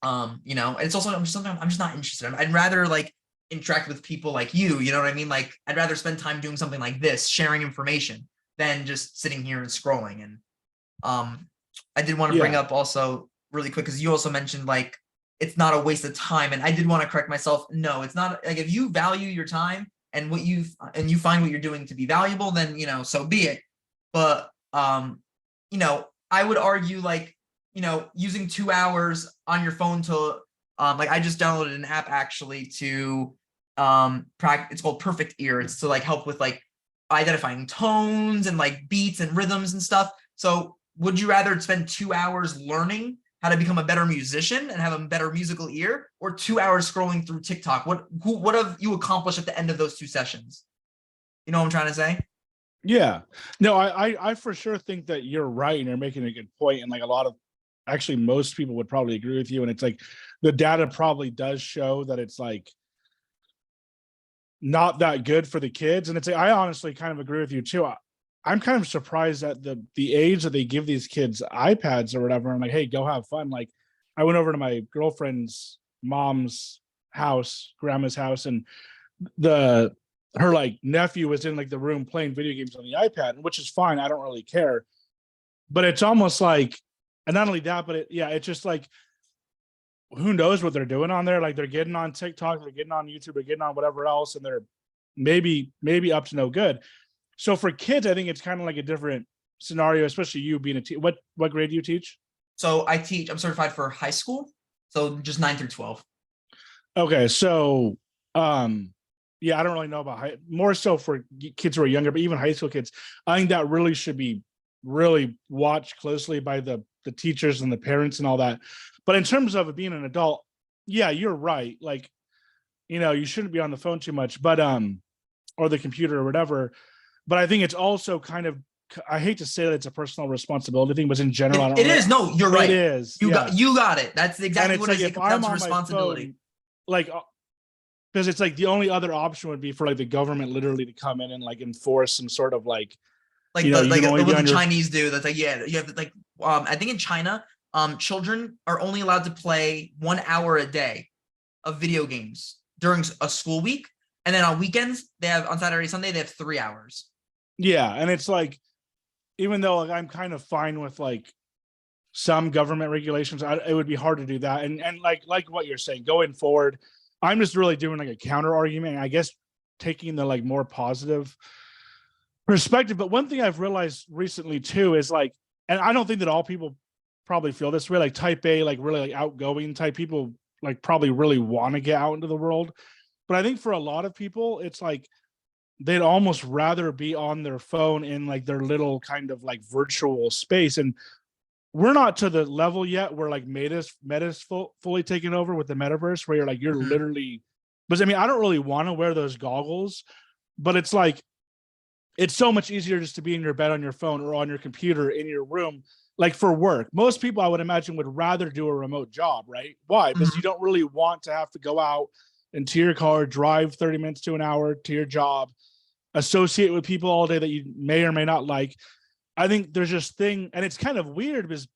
It's also sometimes I'm just not interested. I'd rather like interact with people like you know what I mean? Like I'd rather spend time doing something like this, sharing information, than just sitting here and scrolling. And I did want to bring up also really quick, because you also mentioned like it's not a waste of time. And I did want to correct myself. No, it's not. Like if you value your time and you find what you're doing to be valuable, then so be it. But I would argue like using 2 hours on your phone to like I just downloaded an app actually to it's called Perfect Ear. It's to like help with like identifying tones and like beats and rhythms and stuff. So would you rather spend 2 hours learning how to become a better musician and have a better musical ear, or 2 hours scrolling through TikTok? What have you accomplished at the end of those 2 sessions? You know what I'm trying to say? Yeah. No, I for sure think that you're right and you're making a good point. And like a lot of actually most people would probably agree with you. And it's like the data probably does show that it's like not that good for the kids. And it's like I honestly kind of agree with you too. I'm kind of surprised at the age that they give these kids iPads or whatever. I'm like, hey, go have fun. Like I went over to my girlfriend's mom's house, grandma's house, and her like nephew was in like the room playing video games on the iPad, which is fine. I don't really care. But it's almost like, and not only that, but it's just like who knows what they're doing on there? Like they're getting on TikTok, they're getting on YouTube, they're getting on whatever else, and they're maybe up to no good. So for kids, I think it's kind of like a different scenario, especially you being a teacher. What grade do you teach? So I'm certified for high school, so just 9 through 12. Okay, so yeah, I don't really know about more so for kids who are younger, but even high school kids, I think that really should be really watched closely by the teachers and the parents and all that. But in terms of it being an adult, yeah, you're right. Like, you shouldn't be on the phone too much, but or the computer or whatever. But I think it's also kind of, I hate to say that it's a personal responsibility thing, but in general, I don't It know. is. No, you're right. It is. You got it. That's exactly what like, it if comes down I'm to, on responsibility. my phone, like, because it's like the only other option would be for like the government literally to come in and like enforce some sort of like Like you can only what the Chinese do. That's like, yeah, you have to like I think in China, children are only allowed to play 1 hour a day of video games during a school week. And then on weekends, on Saturday, Sunday, they have 3 hours. Yeah. And it's like, even though like, I'm kind of fine with like some government regulations, it would be hard to do that. And like what you're saying, going forward, I'm just really doing like a counter argument. I guess taking the like more positive perspective. But one thing I've realized recently too is like, and I don't think that all people probably feel this way, like type A, like really like outgoing type people, like probably really want to get out into the world. But I think for a lot of people, it's like they'd almost rather be on their phone in like their little kind of like virtual space. And we're not to the level yet where like meta's fully taken over with the metaverse, where you're literally, but I mean, I don't really want to wear those goggles, but it's like, it's so much easier just to be in your bed on your phone or on your computer in your room like for work. Most people I would imagine would rather do a remote job, right? Why? Because you Mhm. don't really want to have to go out into your car, drive 30 minutes to an hour to your job, associate with people all day that you may or may not like. I think there's this thing, and it's kind of weird because,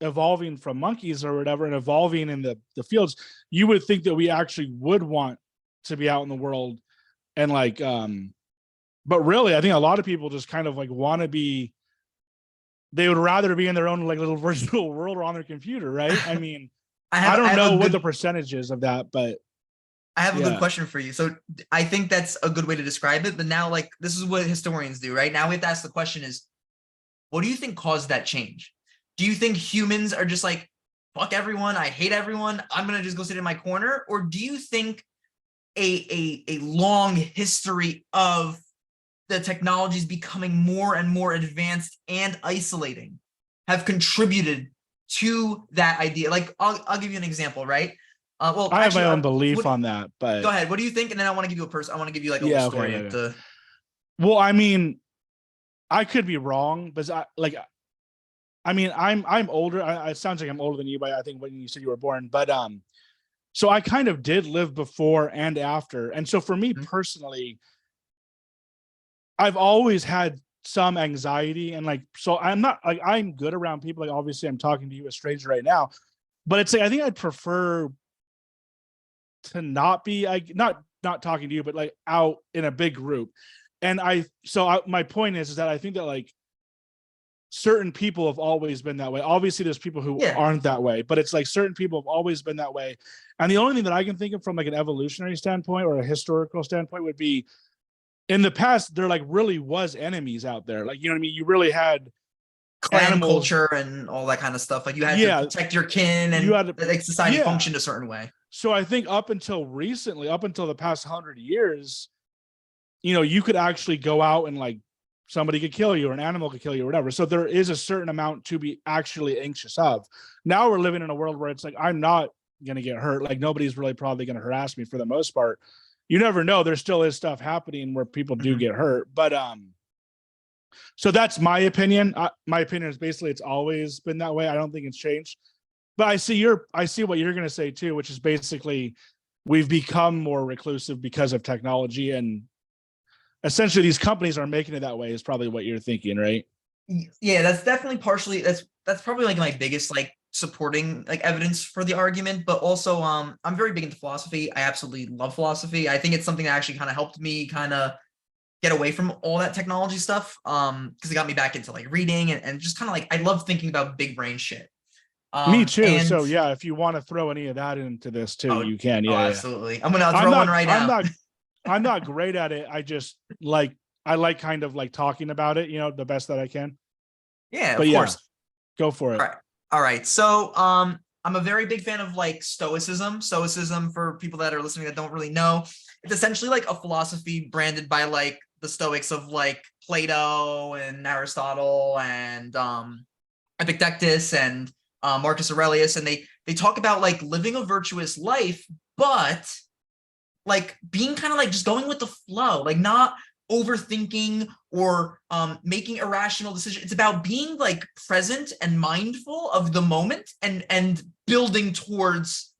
evolving from monkeys or whatever and evolving in the fields, you would think that we actually would want to be out in the world and like, but really, I think a lot of people just kind of like want to be, they would rather be in their own like little virtual world or on their computer, right? I mean, I I don't have a know what the good percentage is of that, but I have a good yeah. question for you. So I think that's a good way to describe it. But now, like, this is what historians do, right? Now we have to ask the question is, what do you think caused that change? Do you think humans are just like, fuck everyone, I hate everyone, I'm gonna just go sit in my corner? Or do you think a long history of the technologies becoming more and more advanced and isolating have contributed to that idea? Like, I'll give you an example, right? Well, I have my actually, own belief what on that, go but ahead. What do you think? And then I want to give you a person. I want to give you like a whole yeah, okay, story okay. to. Well, I mean, I could be wrong, but I mean, I'm older. It sounds like I'm older than you, but I think when you said you were born, but so I kind of did live before and after, and so for me Mhm. personally, I've always had some anxiety and like, so I'm not like, I'm good around people. Like obviously I'm talking to you a stranger right now, but it's like I think I'd prefer to not be, not talking to you, but like out in a big group. And my point is that I think that like certain people have always been that way. Obviously, there's people who Yeah. aren't that way, but it's like certain people have always been that way. And the only thing that I can think of from like an evolutionary standpoint or a historical standpoint would be in the past, there like really was enemies out there. Like, you know what I mean? You really had Clan animals. culture and all that kind of stuff. Like you had to Yeah, protect your kin, you and had to, like society yeah. functioned a certain way. So I think up until recently, up until the past 100 years, you could actually go out and like somebody could kill you or an animal could kill you or whatever. So there is a certain amount to be actually anxious of. Now we're living in a world where it's like, I'm not going to get hurt. Like nobody's really probably going to harass me for the most part. You never know. There still is stuff happening where people do Mhm. get hurt. But, so that's my opinion. My opinion is basically it's always been that way. I don't think it's changed. But I see what you're going to say too, which is basically we've become more reclusive because of technology, and essentially these companies are making it that way is probably what you're thinking, right? Yeah, that's definitely partially that's probably like my biggest like supporting like evidence for the argument. But also I'm very big into philosophy. I absolutely love philosophy. I think it's something that actually kind of helped me kind of get away from all that technology stuff. Because it got me back into like reading and just kind of like I love thinking about big brain shit. Me too. And So yeah, if you want to throw any of that into this too, oh you can. oh Yeah, yeah. absolutely. I'm gonna I'm throw one not right I'm now. not I'm not great at it. I like kind of like talking about it, the best that I can. Yeah, But of yeah, course. go for All it. right. All right. So I'm a very big fan of like stoicism. Stoicism, for people that are listening that don't really know, it's essentially like a philosophy branded by like the Stoics of like Plato and Aristotle and Epictetus and Marcus Aurelius, and they talk about like living a virtuous life, but like being kind of like just going with the flow, like not overthinking or making irrational decisions. It's about being like present and mindful of the moment and building towards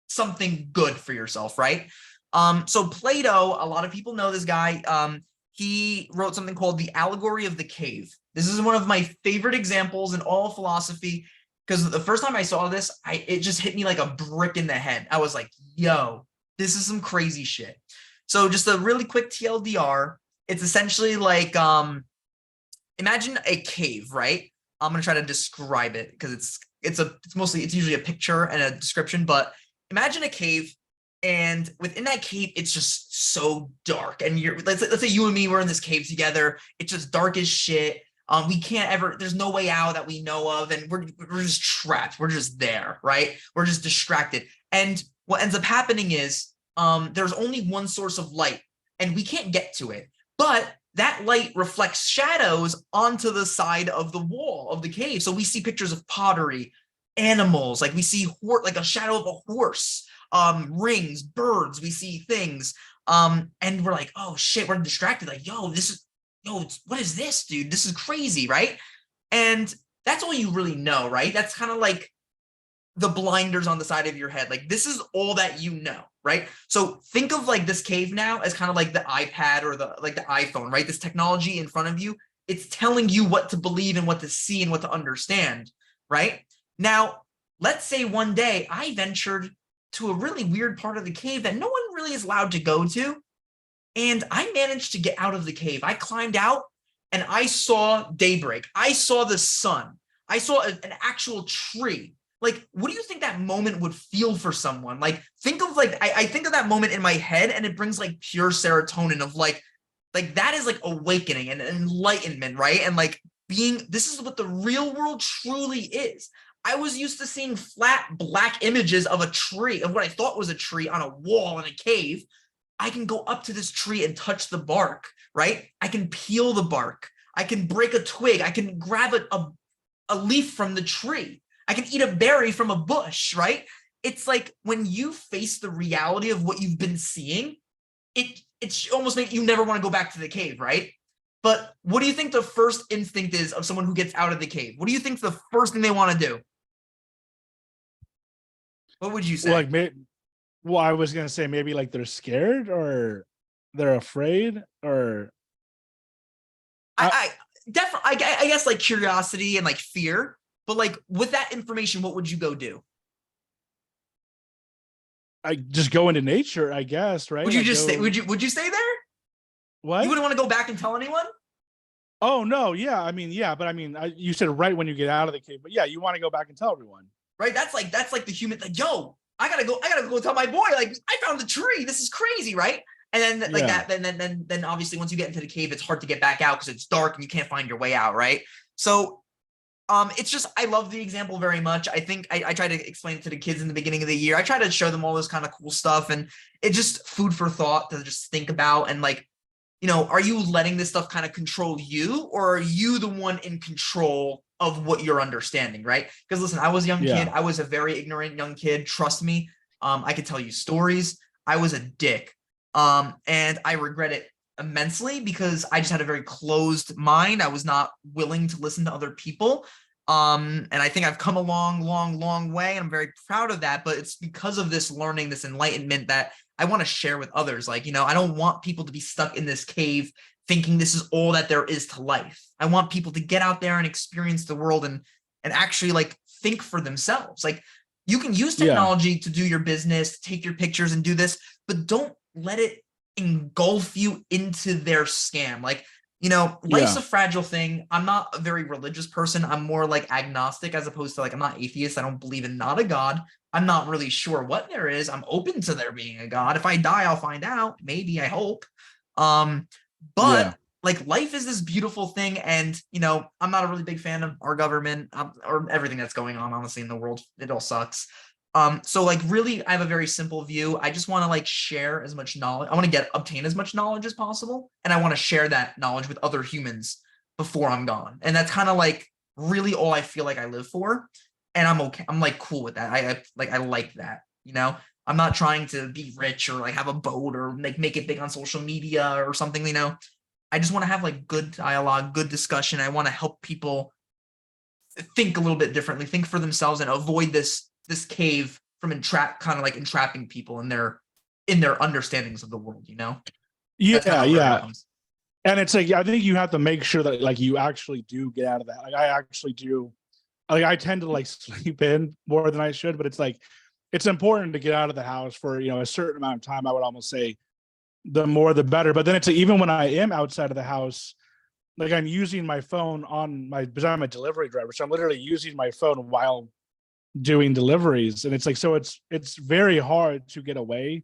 something good for yourself, right? So Plato, a lot of people know this guy. He wrote something called the Allegory of the Cave. This is one of my favorite examples in all of philosophy, because the first time I saw this, it just hit me like a brick in the head. I was like, yo, this is some crazy shit. So just a really quick TLDR, it's essentially like imagine a cave, right? I'm gonna try to describe it because it's usually a picture and a description, but imagine a cave, and within that cave, it's just so dark. And let's say you and me were in this cave together. It's just dark as shit. We can't ever. There's no way out that we know of, and we're just trapped. We're just there, right? We're just distracted. And what ends up happening is there's only one source of light, and we can't get to it. But that light reflects shadows onto the side of the wall of the cave. So we see pictures of pottery, animals, like we see like a shadow of a horse, rings, birds, we see things. And we're like, oh shit, we're distracted. Like, what is this, dude? This is crazy, right? And that's all you really know, right? That's kind of like the blinders on the side of your head. Like, this is all that you know, right? So think of like this cave now as kind of like the iPad or the iPhone, right? This technology in front of you, it's telling you what to believe and what to see and what to understand, right? Now, let's say one day I ventured to a really weird part of the cave that no one really is allowed to go to, and I managed to get out of the cave. I climbed out and I saw daybreak. I saw the sun. I saw an actual tree. Like, what do you think that moment would feel for someone? Like, think of like, I think of that moment in my head, and it brings like pure serotonin of like that is like awakening and enlightenment, right? And like this is what the real world truly is. I was used to seeing flat black images of a tree, of what I thought was a tree on a wall in a cave. I can go up to this tree and touch the bark, right? I can peel the bark. I can break a twig. I can grab a leaf from the tree. I can eat a berry from a bush, right? It's like when you face the reality of what you've been seeing, it's almost like you never want to go back to the cave, right? But what do you think the first instinct is of someone who gets out of the cave? What do you think the first thing they want to do? What would you say? Like, well, I was gonna say maybe like they're scared or they're afraid or I definitely, I guess like curiosity and like fear, but like with that information, what would you go do? I just go into nature, I guess, right? Would you I just go, stay? Would you stay there? You what? wouldn't want to go back and tell anyone, Oh no, yeah. I mean, yeah, but I mean, you said right when you get out of the cave, but yeah, you want to go back and tell everyone. right? That's like the human, like, yo, I gotta go tell my boy, like, I found the tree. This is crazy, right? And then like Yeah. that, then obviously once you get into the cave, it's hard to get back out because it's dark and you can't find your way out, right? So it's just, I love the example very much. I think I try to explain it to the kids in the beginning of the year. I try to show them all this kind of cool stuff, and it's just food for thought to just think about. And like, are you letting this stuff kind of control you, or are you the one in control of what you're understanding, right? Because listen, I was a young kid. Yeah. I was a very ignorant young kid. Trust me. I could tell you stories. I was a dick. And I regret it immensely because I just had a very closed mind. I was not willing to listen to other people. And I think I've come a long way, and I'm very proud of that. But it's because of this learning, this enlightenment, that I want to share with others. Like, I don't want people to be stuck in this cave thinking this is all that there is to life. I want people to get out there and experience the world and actually like think for themselves. Like, you can use Yeah. technology to do your business, to take your pictures and do this, but don't let it engulf you into their scam. Like, life's Yeah. a fragile thing. I'm not a very religious person. I'm more like agnostic, as opposed to like, I'm not atheist. I don't believe in not a God. I'm not really sure what there is. I'm open to there being a God. If I die, I'll find out. Maybe, I hope. Yeah. But like, life is this beautiful thing. And, I'm not a really big fan of our government, or everything that's going on, honestly, in the world. It all sucks. So like, really, I have a very simple view. I just want to like share as much knowledge. I want to obtain as much knowledge as possible. And I want to share that knowledge with other humans before I'm gone. And that's kind of like really all I feel like I live for. And I'm okay. I'm like cool with that. I like that, I'm not trying to be rich or like have a boat or like make it big on social media or something, I just want to have like good dialogue, good discussion. I want to help people think a little bit differently, think for themselves, and avoid this cave from entrapping people in their understandings of the world. That's kind Yeah. of where it Yeah. comes. And it's like, I think you have to make sure that like you actually do get out of that. Like I actually do. Like I tend to like sleep in more than I should, but it's like, it's important to get out of the house for, a certain amount of time. I would almost say the more, the better. But then it's like, even when I am outside of the house, like I'm using my phone because I'm a delivery driver. So I'm literally using my phone while doing deliveries. And it's like, so it's very hard to get away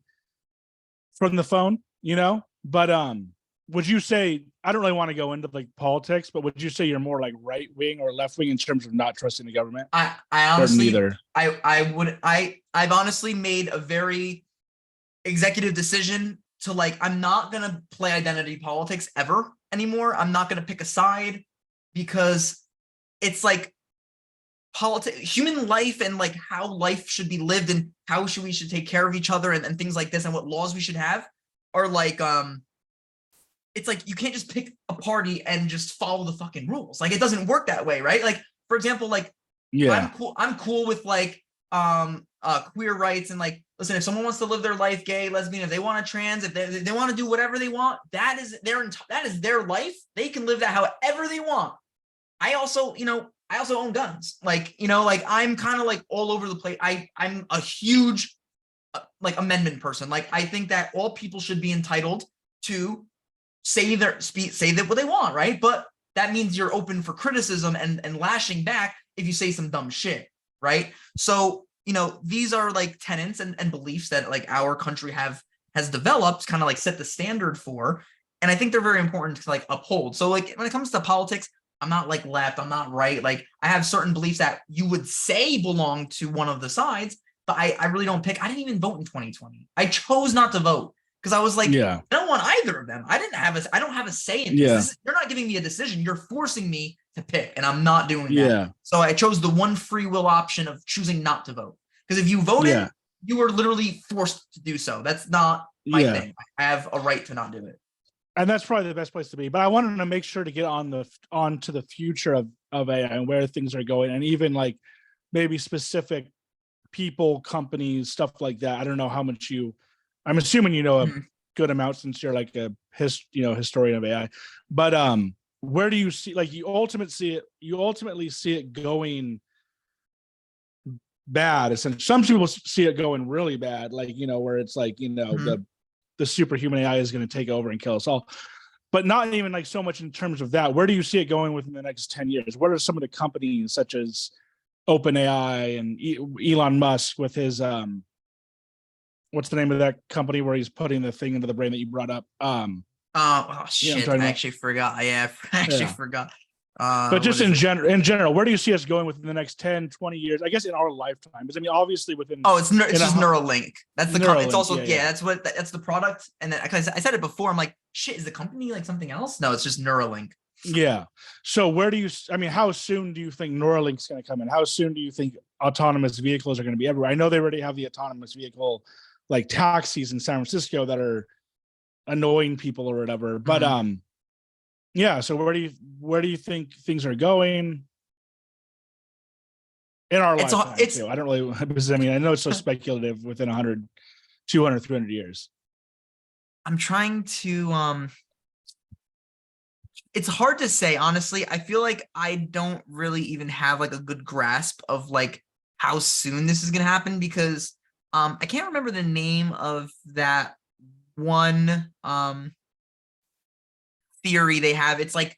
from the phone, but, would you say, I don't really want to go into like politics, but would you say you're more like right wing or left wing in terms of not trusting the government? I Or honestly, neither? I've honestly made a very executive decision to like, I'm not going to play identity politics ever anymore. I'm not going to pick a side, because it's like human life, and like how life should be lived, and how we should take care of each other, and things like this, and what laws we should have are like, it's like you can't just pick a party and just follow the fucking rules. Like, it doesn't work that way, right? Like, for example, like Yeah. I'm cool with like queer rights and like, listen, if someone wants to live their life gay, lesbian, if they want to trans, if they want to do whatever they want, that is their life. They can live that however they want. I also own guns. Like, like I'm kind of like all over the place. I'm a huge like amendment person. Like I think that all people should be entitled to say that what they want, right? But that means you're open for criticism and lashing back if you say some dumb shit, right? So, these are like tenets and beliefs that like our country has developed, kind of like set the standard for. And I think they're very important to like uphold. So like when it comes to politics, I'm not like left, I'm not right. Like I have certain beliefs that you would say belong to one of the sides, but I really don't pick. I didn't even vote in 2020. I chose not to vote because I was like, Yeah. I don't want either of them. I don't have a say in this. Yeah. You're not giving me a decision. You're forcing me to pick, and I'm not doing that. Yeah. So I chose the one free will option of choosing not to vote. Because if you voted, Yeah. you were literally forced to do so. That's not my Yeah. thing. I have a right to not do it. And that's probably the best place to be. But I wanted to make sure to get onto the future of AI and where things are going, and even like maybe specific people, companies, stuff like that. I don't know how much I'm assuming you know a good amount since you're like a historian of AI. But where do you see, like, you ultimately see it going bad? Essentially, some people see it going really bad, like, where it's like, the superhuman AI is going to take over and kill us all. But not even like so much in terms of that. Where do you see it going within the next 10 years? What are some of the companies such as OpenAI and Elon Musk with his what's the name of that company where he's putting the thing into the brain that you brought up? Shit, I actually forgot. Yeah, I actually forgot. But just in general, where do you see us going within the next 10, 20 years? I guess in our lifetime. Because I mean, obviously within. Oh, it's just Neuralink. That's the Neuralink, it's also that's the product. And then I said it before. I'm like, shit, is the company like something else? No, it's just Neuralink. Yeah. So how soon do you think Neuralink's going to come in? How soon do you think autonomous vehicles are going to be everywhere? I know they already have the autonomous vehicle, like taxis in San Francisco that are annoying people or whatever. But yeah. So where do you think things are going in our lifetime too? I don't really, because I mean, I know it's so speculative within 100, 200, 300 years. I'm trying to, it's hard to say, honestly. I feel like I don't really even have like a good grasp of like how soon this is going to happen, because I can't remember the name of that one theory they have. It's like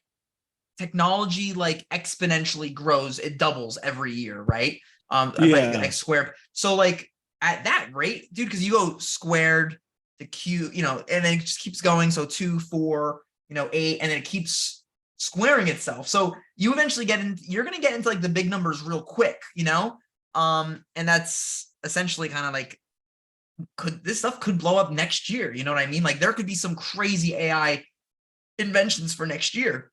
technology like exponentially grows, it doubles every year, right? Like square. So like at that rate, dude, because you go squared to q, and then it just keeps going. So 2, 4, 8, and then it keeps squaring itself. So you eventually you're gonna get into like the big numbers real quick, and that's essentially kind of like, this stuff could blow up next year. You know what I mean? Like there could be some crazy AI inventions for next year.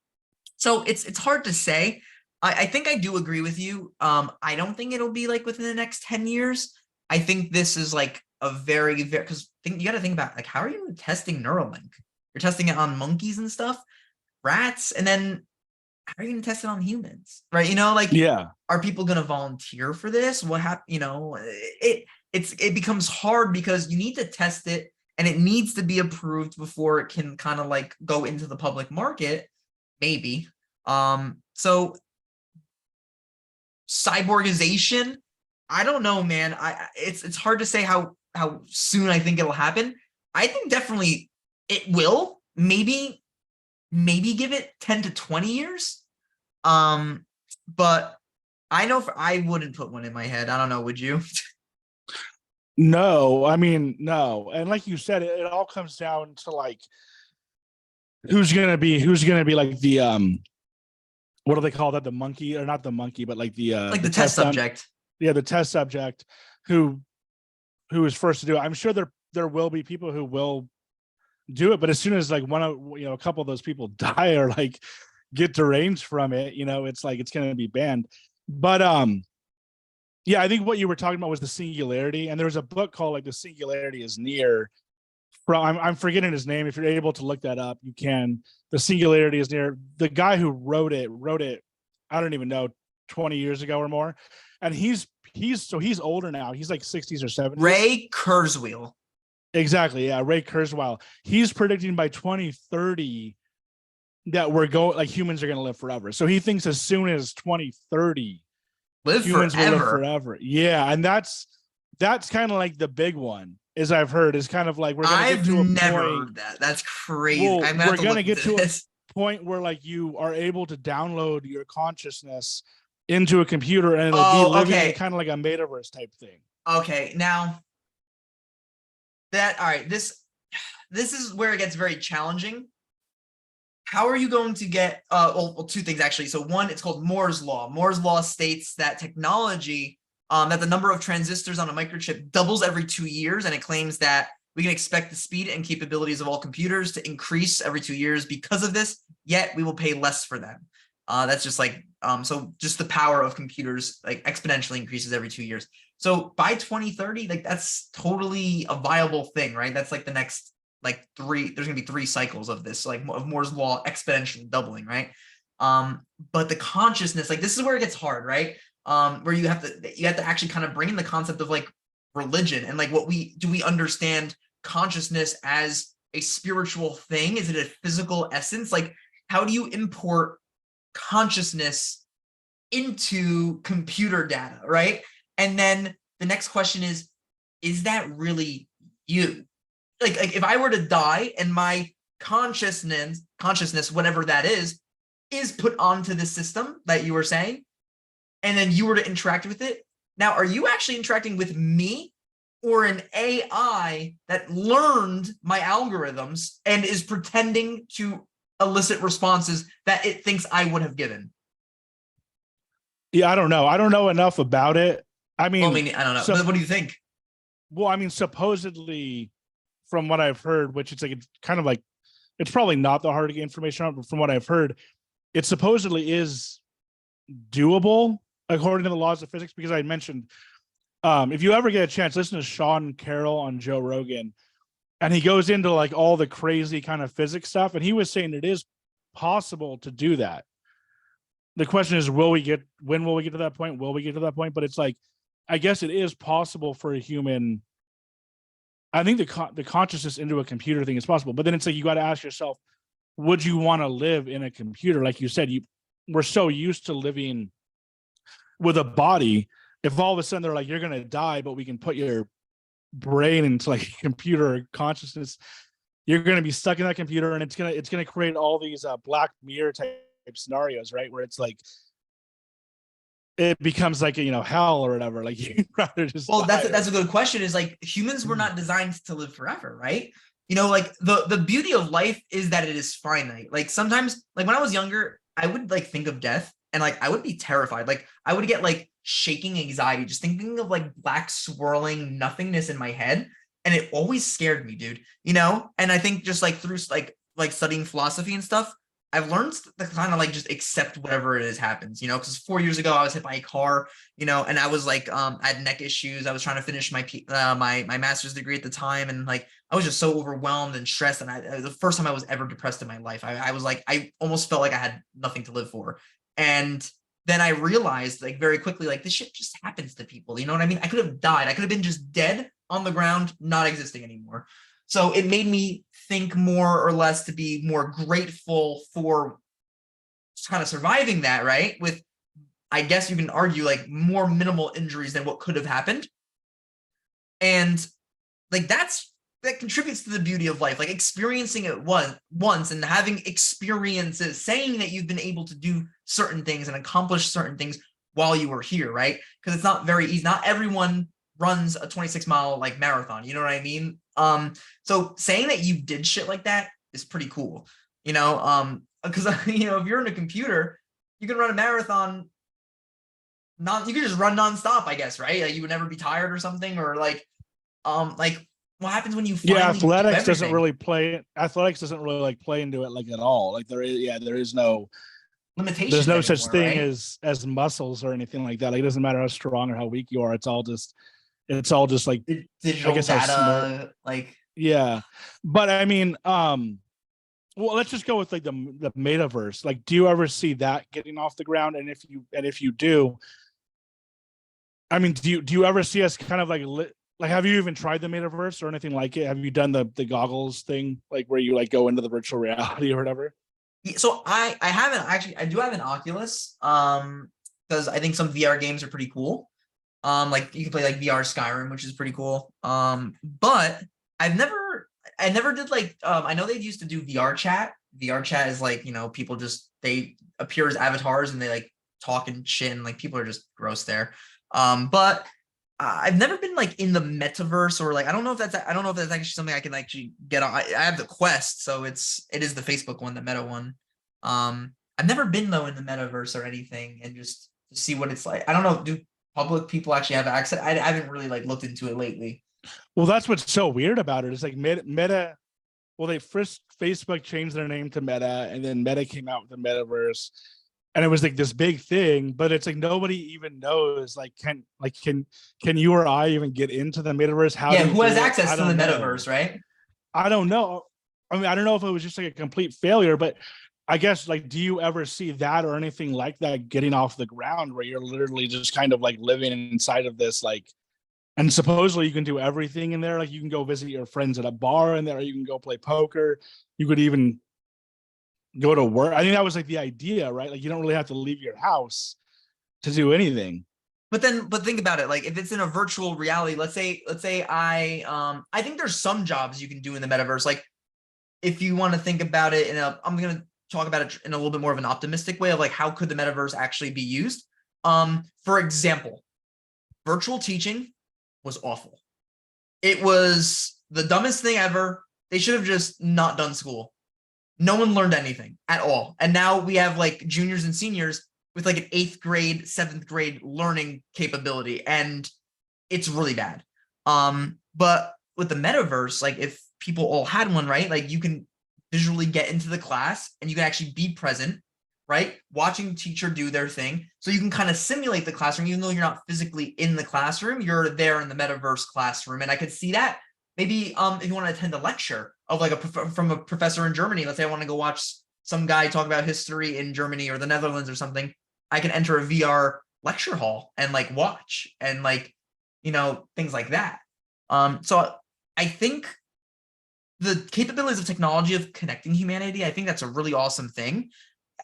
So it's hard to say. I think I do agree with you. I don't think it'll be like within the next 10 years. I think this is like a very, because you got to think about like, how are you testing Neuralink? You're testing it on monkeys and stuff, rats, and then how are you going to test it on humans? Right? Are people going to volunteer for this? What happened? It becomes hard because you need to test it and it needs to be approved before it can kind of like go into the public market. Maybe. So cyborgization, I don't know, man. It's hard to say how soon I think it'll happen. I think definitely it will. Maybe give it 10 to 20 years. But I know I wouldn't put one in my head. I don't know, would you? No, I mean, no. And like you said, it all comes down to like who's gonna be like the what do they call that? The monkey, or not the monkey, but like the the test subject. The test subject who is first to do it. I'm sure there will be people who will do it, but as soon as like a couple of those people die or like get deranged from it, it's like it's gonna be banned. But yeah, I think what you were talking about was the singularity, and there was a book called like The Singularity is Near. I'm forgetting his name. If you're able to look that up, you can. The Singularity is Near. The guy who wrote it, I don't even know, 20 years ago or more. And he's older now. He's like 60s or 70s. Ray Kurzweil. Exactly. Yeah. Ray Kurzweil. He's predicting by 2030 that humans are going to live forever. So he thinks as soon as 2030, humans will live forever. Yeah. And that's kind of like the big one, as I've heard, is kind of like, I've never heard that. That's crazy. Well, we're going to get to a point where like you are able to download your consciousness into a computer and it'll be living in kind of like a metaverse type thing. Okay. Now all right, this is where it gets very challenging. How are you going to get, well, two things actually. So one, it's called Moore's Law. Moore's Law states that technology, that the number of transistors on a microchip doubles every 2 years. And it claims that we can expect the speed and capabilities of all computers to increase every 2 years because of this, yet we will pay less for them. That's just like, so just the power of computers like exponentially increases every 2 years. So by 2030, like that's totally a viable thing, right? That's like the next like there's gonna be 3 cycles of this, like of Moore's Law exponentially doubling, right? But the consciousness, like this is where it gets hard, right? Where you have to actually kind of bring in the concept of like religion and like we understand consciousness as a spiritual thing? Is it a physical essence? Like how do you import consciousness into computer data, right? And then the next question is that really you? Like if I were to die and my consciousness, whatever that is put onto the system that you were saying, and then you were to interact with it. Now, are you actually interacting with me or an AI that learned my algorithms and is pretending to elicit responses that it thinks I would have given? Yeah, I don't know. I don't know enough about it. I mean, I don't know. So, what do you think? Well, I mean, supposedly, from what I've heard, which it's kind of like, it's probably not the hard to get information on, but from what I've heard, it supposedly is doable according to the laws of physics. Because I mentioned, if you ever get a chance, listen to Sean Carroll on Joe Rogan, and he goes into like all the crazy kind of physics stuff, and he was saying it is possible to do that. The question is, when will we get to that point? Will we get to that point? But it's like, I guess it is possible for a human. I think the consciousness into a computer thing is possible, but then it's like you got to ask yourself, would you want to live in a computer? Like you said, we're so used to living with a body. If all of a sudden they're like, you're gonna die, but we can put your brain into like computer consciousness, you're gonna be stuck in that computer, and it's gonna create all these Black Mirror type scenarios, right? Where it's like it becomes like hell or whatever. Like you'd rather just that's a good question. Is like humans were not designed to live forever, right? Like the beauty of life is that it is finite. Like sometimes, like when I was younger, I would like think of death and like I would be terrified. Like I would get like shaking anxiety just thinking of like black swirling nothingness in my head, and it always scared me, dude. And I think just like through like studying philosophy and stuff, I've learned to kind of like just accept whatever it is happens, because 4 years ago I was hit by a car, and I was like, I had neck issues. I was trying to finish my my master's degree at the time. And like, I was just so overwhelmed and stressed. And the first time I was ever depressed in my life, I was like, I almost felt like I had nothing to live for. And then I realized like very quickly, like this shit just happens to people. You know what I mean? I could have died. I could have been just dead on the ground, not existing anymore. So it made me think more or less to be more grateful for kind of surviving that, right? With, I guess you can argue, like more minimal injuries than what could have happened. And like that contributes to the beauty of life, like experiencing it once and having experiences, saying that you've been able to do certain things and accomplish certain things while you were here, right? Because it's not very easy. Not everyone runs a 26-mile like marathon, you know what I mean? So saying that you did shit like that is pretty cool, because if you're in a computer, you can run a marathon. You could just run nonstop, I guess, right? Like you would never be tired or something, or like what happens when you athletics doesn't really play like play into it like at all. Like there is no limitations. There's no anymore, such thing right? as muscles or anything like that. Like it doesn't matter how strong or how weak you are. It's all just like digital data, like yeah. But I mean, well, let's just go with like the metaverse. Like, do you ever see that getting off the ground? And if you do, I mean, do you ever see us kind of like have you even tried the metaverse or anything like it? Have you done the goggles thing, like where you like go into the virtual reality or whatever? So I haven't actually, I do have an Oculus, because I think some VR games are pretty cool. Like you can play like VR Skyrim, which is pretty cool. But I never did like, I know they used to do VR chat. VR chat is like, people just, they appear as avatars and they like talk and shit, and like people are just gross there. But I've never been like in the metaverse, or like I don't know if that's actually something I can actually get on. I have the Quest, so it is the Facebook one, the Meta one. I've never been though in the metaverse or anything, and just to see what it's like. I don't know. Do public people actually have access? I haven't really like looked into it lately. Well, that's what's so weird about it. It's like Meta. Well, they first Facebook changed their name to Meta, and then Meta came out with the metaverse, and it was like this big thing. But it's like nobody even knows. Like, can you or I even get into the metaverse? How Yeah, do you who has do it? access I to the don't metaverse, know. right? I don't know. I mean, I don't know if it was just like a complete failure, but I guess like, do you ever see that or anything like that getting off the ground where you're literally just kind of like living inside of this like, and supposedly you can do everything in there. Like you can go visit your friends at a bar in there. You can go play poker. You could even go to work. I think that was like the idea, right? Like you don't really have to leave your house to do anything. But think about it. Like if it's in a virtual reality, let's say I think there's some jobs you can do in the metaverse. Like if you want to think about it I'm gonna talk about it in a little bit more of an optimistic way of like how could the metaverse actually be used. For example, virtual teaching was awful. It was the dumbest thing ever. They should have just not done school. No one learned anything at all. And now we have like juniors and seniors with like an 8th grade, 7th grade learning capability. And it's really bad. But with the metaverse, like if people all had one, right? Like you can visually get into the class and you can actually be present, right? Watching teacher do their thing. So you can kind of simulate the classroom, even though you're not physically in the classroom, you're there in the metaverse classroom. And I could see that maybe if you want to attend a lecture of like from a professor in Germany, let's say I want to go watch some guy talk about history in Germany or the Netherlands or something, I can enter a VR lecture hall and like watch and like, things like that. So I think the capabilities of technology of connecting humanity, I think that's a really awesome thing.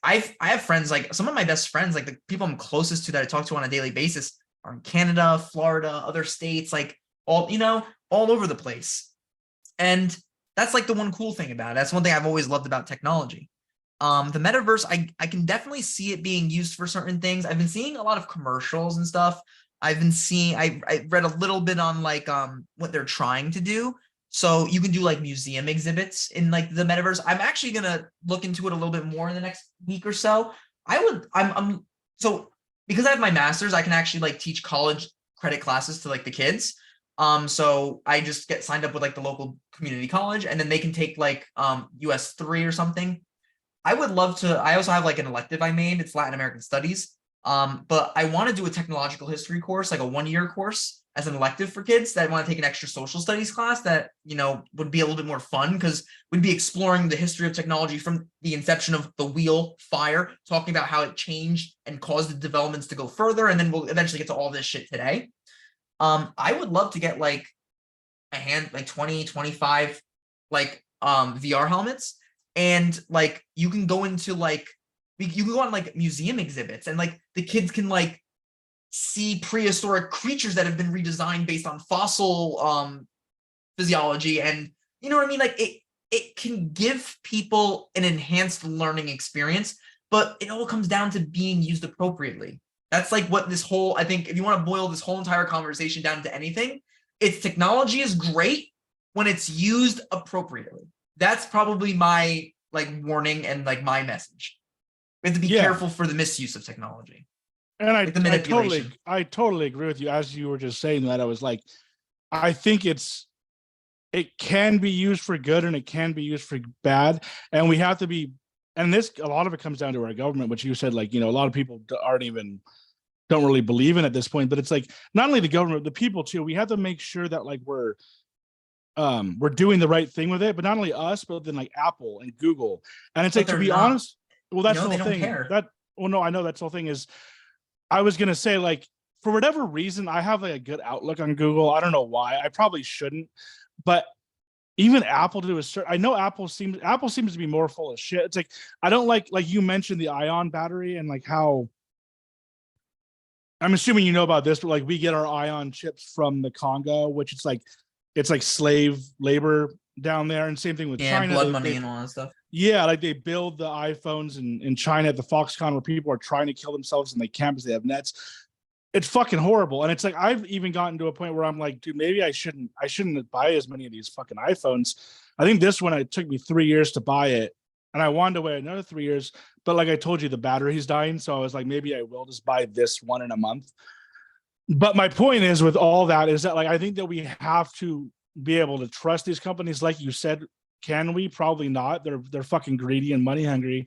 I have friends, like some of my best friends, like the people I'm closest to that I talk to on a daily basis are in Canada, Florida, other states, like all over the place. And that's like the one cool thing about it. That's one thing I've always loved about technology. The metaverse, I can definitely see it being used for certain things. I've been seeing a lot of commercials and stuff. I read a little bit on like what they're trying to do. So you can do like museum exhibits in like the metaverse. I'm actually gonna look into it a little bit more in the next week or so. I'm so because I have my master's, I can actually like teach college credit classes to like the kids. So I just get signed up with like the local community college, and then they can take like US 3 or something. I would love to. I also have like an elective I made. It's Latin American Studies. But I want to do a technological history course, like a 1-year course as an elective for kids that want to take an extra social studies class that, would be a little bit more fun because we'd be exploring the history of technology from the inception of the wheel, fire, talking about how it changed and caused the developments to go further. And then we'll eventually get to all this shit today. I would love to get like like 20, 25 like VR helmets, and like you can go into like you can go on like museum exhibits, and like the kids can like see prehistoric creatures that have been redesigned based on fossil physiology, and you know what I mean? Like it can give people an enhanced learning experience, but it all comes down to being used appropriately. That's like what this whole, I think if you want to boil this whole entire conversation down to anything, it's technology is great when it's used appropriately. That's probably my like warning and like my message. We have to be Yeah. careful for the misuse of technology, And like the I manipulation. I totally agree with you. As you were just saying that, I was like, I think it can be used for good and it can be used for bad. And we have to be, and this, a lot of it comes down to our government, which you said, like, a lot of people don't really believe in at this point, but it's like, not only the government, the people too, we have to make sure that like we're doing the right thing with it, but not only us, but then like Apple and Google. And it's But like, to they're be not. honest, well, that's the They whole don't thing. care. That well, no, I know that's the whole thing is I was gonna say, like, for whatever reason, I have like a good outlook on Google. I don't know why. I probably shouldn't, but even Apple to a certain, I know Apple seems to be more full of shit. It's like I don't like you mentioned the ion battery and like how I'm assuming you know about this, but like we get our ion chips from the Congo, which it's like slave labor down there, and same thing with Yeah, China. blood money and all that stuff. Yeah, like they build the iPhones in China at the Foxconn where people are trying to kill themselves and they can't because they have nets. It's fucking horrible. And it's like I've even gotten to a point where I'm like, dude, maybe I shouldn't buy as many of these fucking iPhones. I think this one it took me 3 years to buy it. And I wanted to wait another 3 years. But like I told you, the battery's dying. So I was like, maybe I will just buy this one in a month. But my point is with all that is that like I think that we have to be able to trust these companies, like you said. Can we? Probably not. They're fucking greedy and money hungry,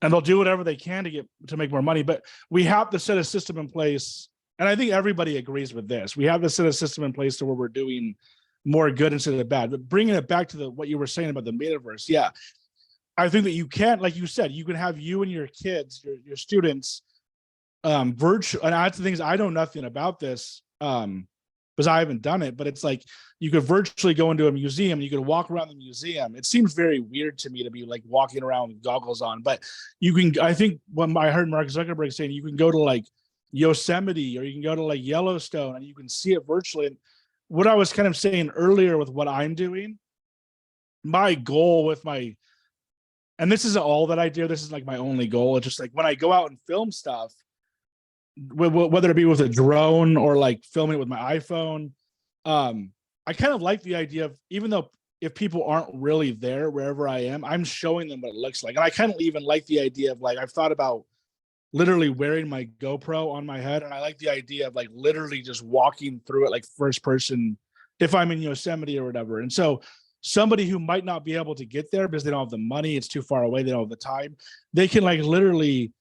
and they'll do whatever they can to make more money. But we have to set a system in place, and I think everybody agrees with this. We have to set a system in place to where we're doing more good instead of bad. But bringing it back to what you were saying about the metaverse, yeah, I think that you can, like you said, you can have you and your kids, your students, virtual. And that's the things I know nothing about this. Because I haven't done it, but it's like you could virtually go into a museum, you could walk around the museum. It seems very weird to me to be like walking around with goggles on, but you can, I think when I heard Mark Zuckerberg saying you can go to like Yosemite or you can go to like Yellowstone and you can see it virtually. And what I was kind of saying earlier with what I'm doing, my goal with and this isn't all that I do, this is like my only goal. It's just like when I go out and film stuff, whether it be with a drone or like filming it with my iPhone. I kind of like the idea of, even though if people aren't really there wherever I am, I'm showing them what it looks like. And I kind of even like the idea of like, I've thought about literally wearing my GoPro on my head. And I like the idea of like literally just walking through it like first person if I'm in Yosemite or whatever. And so somebody who might not be able to get there because they don't have the money, it's too far away, they don't have the time, they can like literally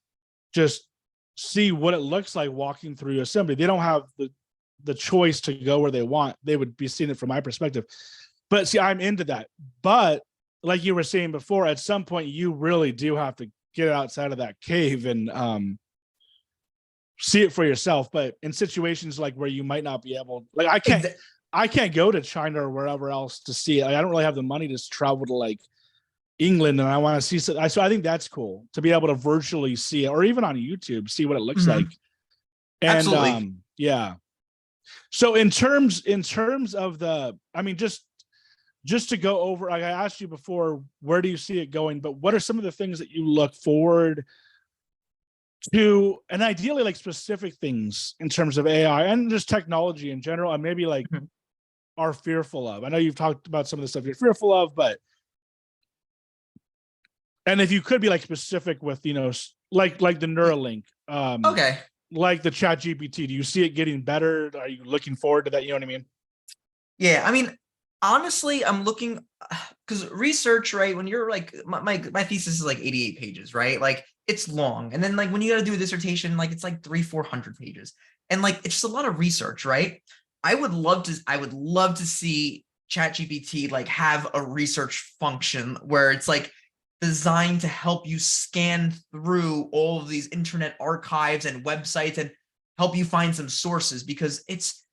just see what it looks like walking through Yosemite. They don't have the choice to go where they want. They would be seeing it from my perspective. But see, I'm into that. But like you were saying before, at some point you really do have to get outside of that cave and see it for yourself. But in situations like where you might not be able, like I can't go to China or wherever else to see it. Like, I don't really have the money to travel to like England and I want to see. So I think that's cool to be able to virtually see it, or even on YouTube, see what it looks like. And Absolutely. yeah. So in terms of I mean, just to go over, like I asked you before, where do you see it going? But what are some of the things that you look forward to, and ideally like specific things in terms of AI and just technology in general, and maybe like are fearful of? I know you've talked about some of the stuff you're fearful of, but and if you could be like specific with, like the Neuralink, Okay. like the Chat GPT, do you see it getting better? Are you looking forward to that? You know what I mean? Yeah, I mean, honestly, I'm looking because research, right? When you're like my thesis is like 88 pages, right? Like it's long. And then like when you gotta do a dissertation, like it's like 300-400 pages. And like it's just a lot of research, right? I would love to see ChatGPT like have a research function where it's like designed to help you scan through all of these internet archives and websites and help you find some sources, because it's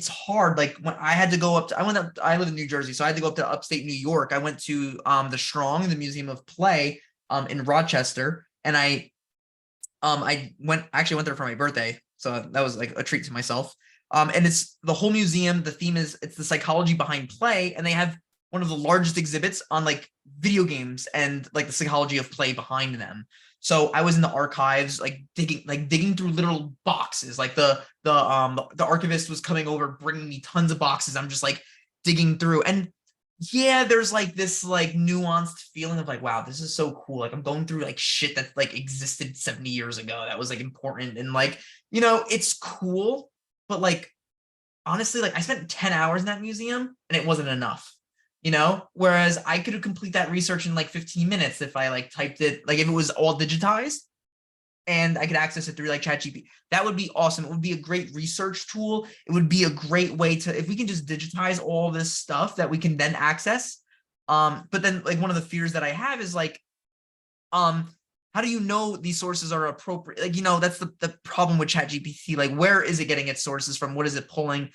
hard. Like when I had to go up to, I live in New Jersey, so I had to go up to upstate New York. I went to the Strong, the Museum of Play in Rochester, and I went there for my birthday, so that was like a treat to myself. And it's the whole museum. The theme is it's the psychology behind play, and they have one of the largest exhibits on like video games and like the psychology of play behind them. So I was in the archives, like digging through literal boxes. Like the archivist was coming over, bringing me tons of boxes. I'm just like digging through, and yeah, there's like this like nuanced feeling of like, wow, this is so cool. Like I'm going through like shit that like existed 70 years ago that was like important, and like it's cool, but like honestly, like I spent 10 hours in that museum and it wasn't enough. Whereas I could complete that research in like 15 minutes if I like typed it, like if it was all digitized. and I could access it through like ChatGPT. That would be awesome. It would be a great research tool. It would be a great way to, if we can just digitize all this stuff that we can then access. But then like one of the fears that I have is like, how do you know these sources are appropriate? Like, that's the problem with ChatGPT. Like, where is it getting its sources from? What is it pulling?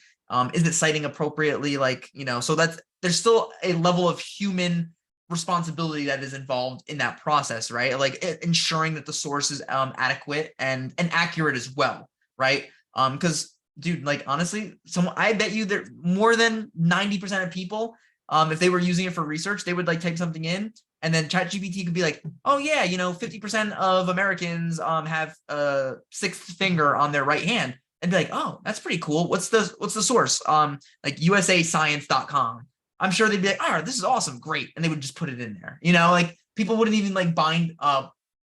Is it citing appropriately? Like, so there's still a level of human responsibility that is involved in that process, right? Like ensuring that the source is adequate and accurate as well, right? Because dude, like honestly, I bet you that more than 90% of people, if they were using it for research, they would like type something in, and then ChatGPT could be like, oh yeah, 50% of Americans have a sixth finger on their right hand, and be like, oh, that's pretty cool. What's the source? Like usascience.com. I'm sure they'd be like, all right, this is awesome, great, and they would just put it in there. Like people wouldn't even like bat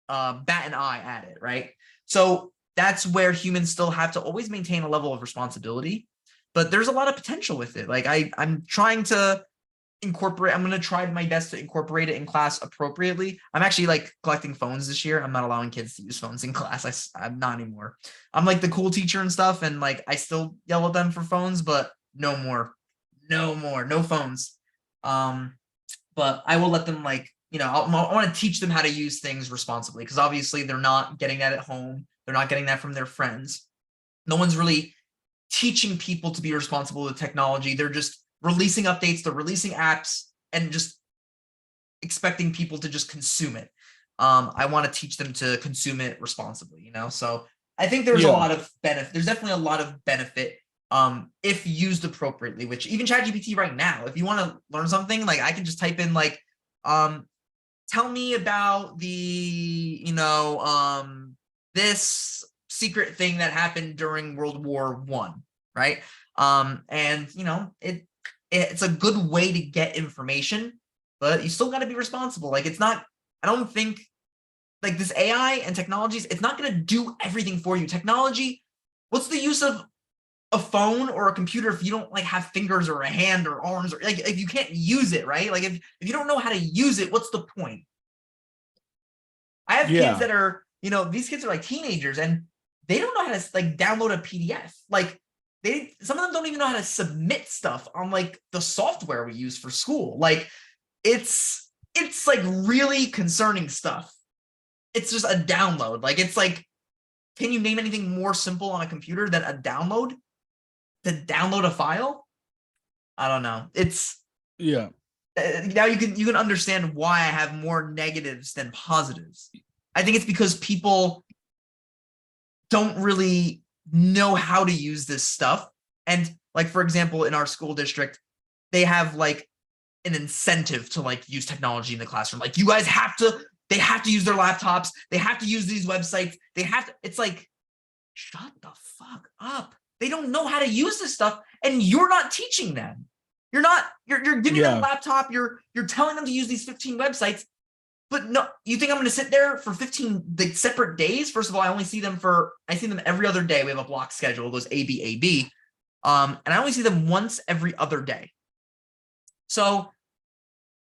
an eye at it, right? So that's where humans still have to always maintain a level of responsibility, but there's a lot of potential with it. Like I'm trying to incorporate, I'm going to try my best to incorporate it in class appropriately. I'm actually like collecting phones this year. I'm not allowing kids to use phones in class. I'm not anymore. I'm like the cool teacher and stuff, and like I still yell at them for phones, but no more, no phones. But I will let them like, I want to teach them how to use things responsibly, because obviously they're not getting that at home. They're not getting that from their friends. No one's really teaching people to be responsible with technology. They're just releasing updates, they're releasing apps, and just expecting people to just consume it. I want to teach them to consume it responsibly, So I think there's a lot of benefit. There's definitely a lot of benefit if used appropriately, which even ChatGPT right now, if you want to learn something, like I can just type in like, tell me about the, this secret thing that happened during World War I, right? And it's a good way to get information, but you still got to be responsible. Like I don't think like this AI and technologies, it's not going to do everything for you. Technology, what's the use of a phone or a computer if you don't like have fingers or a hand or arms, or like if you can't use it, right? Like if you don't know how to use it, what's the point? I have kids that are, these kids are like teenagers and they don't know how to like download a PDF. Like some of them don't even know how to submit stuff on like the software we use for school. Like it's like really concerning stuff. It's just a download. Like it's like, can you name anything more simple on a computer than a download? To download a file? I don't know. It's now you can understand why I have more negatives than positives. I think it's because people don't really know how to use this stuff. And like, for example, in our school district, they have like an incentive to like use technology in the classroom. Like you guys they have to use their laptops. They have to use these websites. It's like, shut the fuck up. They don't know how to use this stuff, and you're not teaching them. You're giving them a laptop. You're telling them to use these 15 websites, but no, you think I'm going to sit there for 15 like separate days? First of all, I see them every other day. We have a block schedule. It goes A, B, A, B. And I only see them once every other day. So,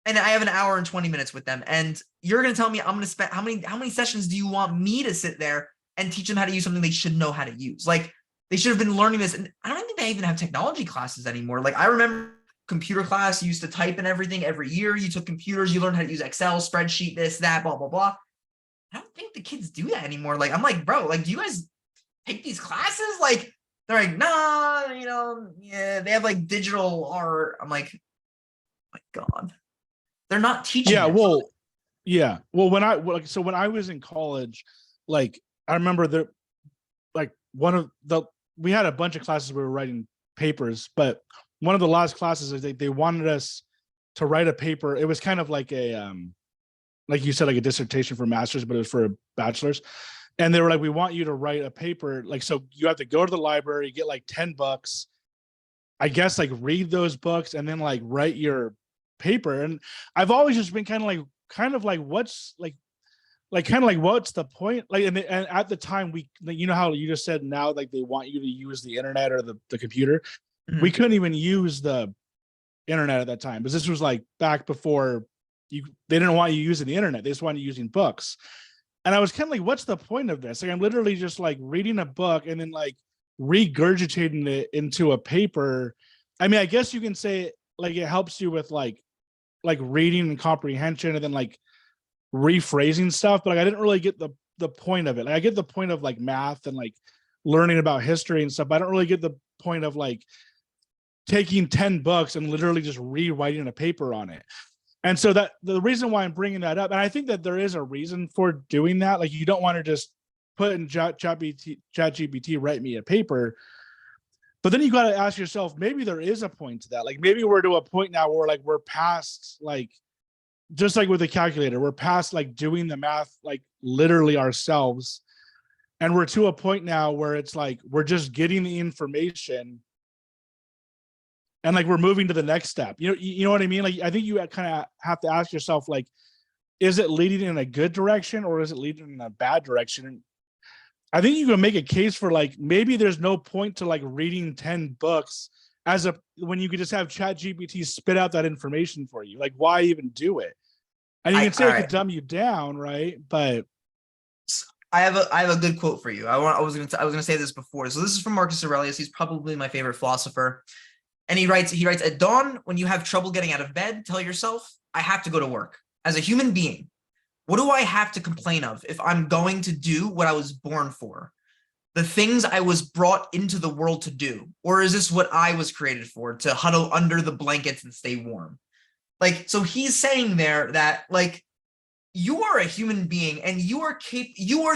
and I have an hour and 20 minutes with them. And you're going to tell me I'm going to spend how many sessions do you want me to sit there and teach them how to use something they should know how to use? Like they should have been learning this. And I don't think they even have technology classes anymore. Like I remember computer class, you used to type and everything every year. You took computers, you learned how to use Excel, spreadsheet, this, that, blah, blah, blah. I don't think the kids do that anymore. Like, I'm like, bro, like, do you guys take these classes? Like, they're like, nah, yeah, they have like digital art. I'm like, oh my God, they're not teaching. Well, when I was in college, like, I remember we had a bunch of classes where we were writing papers, but one of the last classes is they wanted us to write a paper. It was kind of like like you said, like a dissertation for master's, but it was for a bachelor's. And they were like, we want you to write a paper. Like, so you have to go to the library, get like 10 bucks, I guess, like read those books and then like write your paper. And I've always just been kind of like, what's what's the point? Like, and at the time you know how you just said now, like they want you to use the internet or the computer. Mm-hmm. We couldn't even use the internet at that time, because this was like back before they didn't want you using the internet. They just wanted you using books. And I was kind of like, what's the point of this? Like, I'm literally just like reading a book and then like regurgitating it into a paper. I mean, I guess you can say like it helps you with like reading and comprehension and then like rephrasing stuff, but like I didn't really get the point of it. Like I get the point of like math and like learning about history and stuff, but I don't really get the point of like taking 10 books and literally just rewriting a paper on it. And so that the reason why I'm bringing that up, and I think that there is a reason for doing that. Like you don't want to just put in ChatGPT, write me a paper. But then you got to ask yourself, maybe there is a point to that. Like maybe we're to a point now where like we're past like, just like with the calculator, we're past like doing the math like literally ourselves. And we're to a point now where it's like we're just getting the information and like we're moving to the next step. You know what I mean? Like I think you kind of have to ask yourself, like, is it leading in a good direction or is it leading in a bad direction? And I think you can make a case for like maybe there's no point to like reading 10 books as a when you could just have ChatGPT spit out that information for you. Like, why even do it? And you can say it could dumb you down, right? But I have a good quote for you. I was gonna say this before. So this is from Marcus Aurelius. He's probably my favorite philosopher. And he writes, at dawn, when you have trouble getting out of bed, tell yourself, I have to go to work. As a human being, what do I have to complain of if I'm going to do what I was born for? The things I was brought into the world to do? Or is this what I was created for, to huddle under the blankets and stay warm? Like, so he's saying there that, like, you are a human being and you are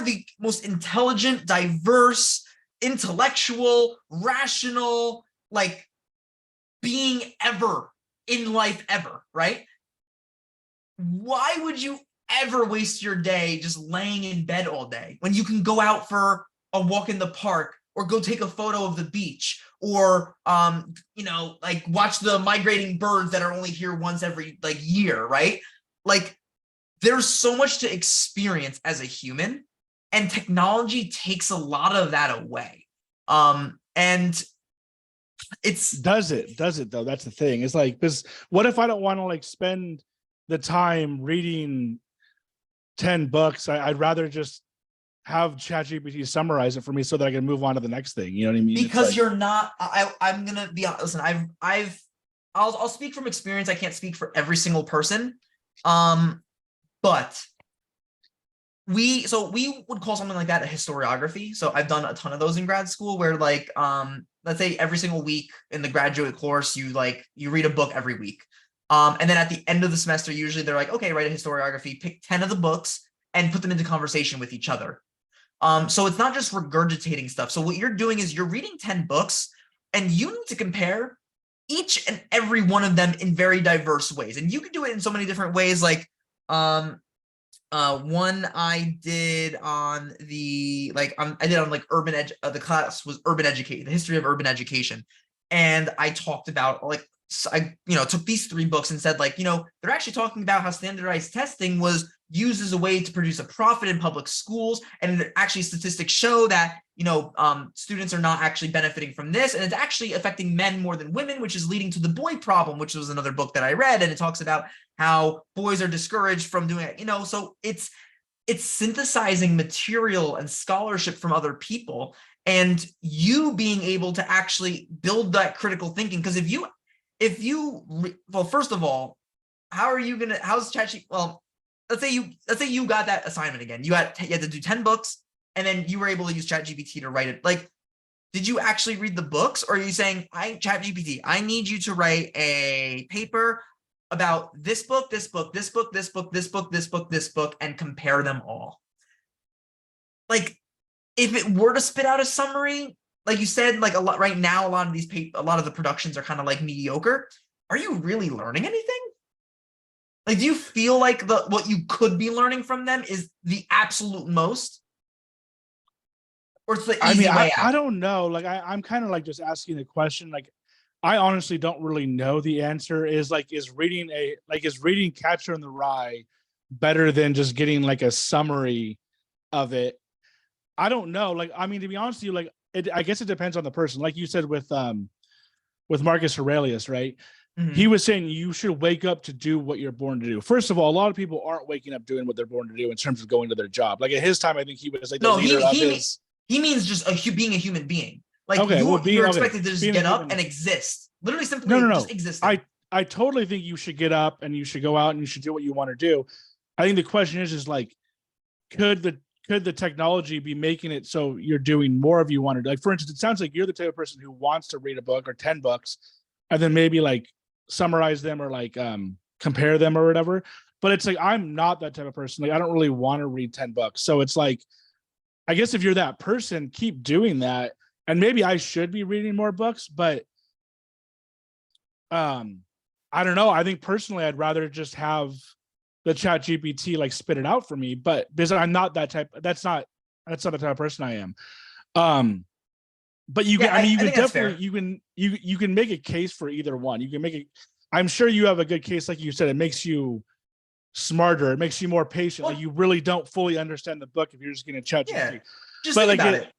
the most intelligent, diverse, intellectual, rational, like, being ever in life ever, right? Why would you ever waste your day just laying in bed all day when you can go out for a walk in the park or go take a photo of the beach or like watch the migrating birds that are only here once every like year, right? Like there's so much to experience as a human, and technology takes a lot of that away. And it's does it though? That's the thing. It's like, because what if I don't want to like spend the time reading 10 books? I'd rather just have ChatGPT summarize it for me so that I can move on to the next thing. You know what I mean? Because like, you're not. I'm gonna be honest. Listen, I'll speak from experience. I can't speak for every single person. But we would call something like that a historiography. So I've done a ton of those in grad school where like let's say every single week in the graduate course you read a book every week. And then at the end of the semester, usually they're like, okay, write a historiography, pick 10 of the books and put them into conversation with each other. So it's not just regurgitating stuff. So what you're doing is you're reading 10 books and you need to compare each and every one of them in very diverse ways. And you can do it in so many different ways. Like one I did on the the class was urban education, the history of urban education. And I talked about like, I took these 3 books and said like, they're actually talking about how standardized testing was used as a way to produce a profit in public schools. And actually statistics show that, students are not actually benefiting from this. And it's actually affecting men more than women, which is leading to the boy problem, which was another book that I read. And it talks about how boys are discouraged from doing it, so it's synthesizing material and scholarship from other people and you being able to actually build that critical thinking. Because well, first of all, how's ChatGPT? Well, let's say you got that assignment again. You had to do 10 books and then you were able to use ChatGPT to write it. Like, did you actually read the books, or are you saying, ChatGPT, I need you to write a paper about this book, this book, this book, this book, this book, this book, this book, and compare them all? Like, if it were to spit out a summary, like you said, like a lot right now, a lot of the productions are kind of like mediocre. Are you really learning anything? Like, do you feel like what you could be learning from them is the absolute most? Or it's the easy way out? I don't know. Like, I'm kind of like just asking the question. Like, I honestly don't really know the answer. Is reading Catcher in the Rye better than just getting like a summary of it? I don't know. Like, I mean, to be honest with you, like, I guess it depends on the person. Like you said with Marcus Aurelius, right? he was saying you should wake up to do what you're born to do. First of all, a lot of people aren't waking up doing what they're born to do in terms of going to their job. Like at his time, I think he was like the No, leader of his. he means just being a human being. Like Okay, well, you're expected to just being get up and exist. Literally, simply no. just existing. I totally think you should get up and you should go out and you should do what you want to do. I think the question is like, could the technology be making it so you're doing more of you want to do? Like, for instance, it sounds like you're the type of person who wants to read a book or 10 books and then maybe like summarize them or like compare them or whatever. But it's like, I'm not that type of person. Like, I don't really want to read 10 books. So it's like, I guess if you're that person, keep doing that. And maybe I should be reading more books, but I don't know. I think personally, I'd rather just have the Chat GPT like spit it out for me. But because I'm not that type, that's not the type of person I am. But you can, I mean, you can definitely, you can make a case for either one. You can make it. I'm sure you have a good case, like you said. It makes you smarter. It makes you more patient. Like you really don't fully understand the book if you're just going to Chat GPT. Just think about it.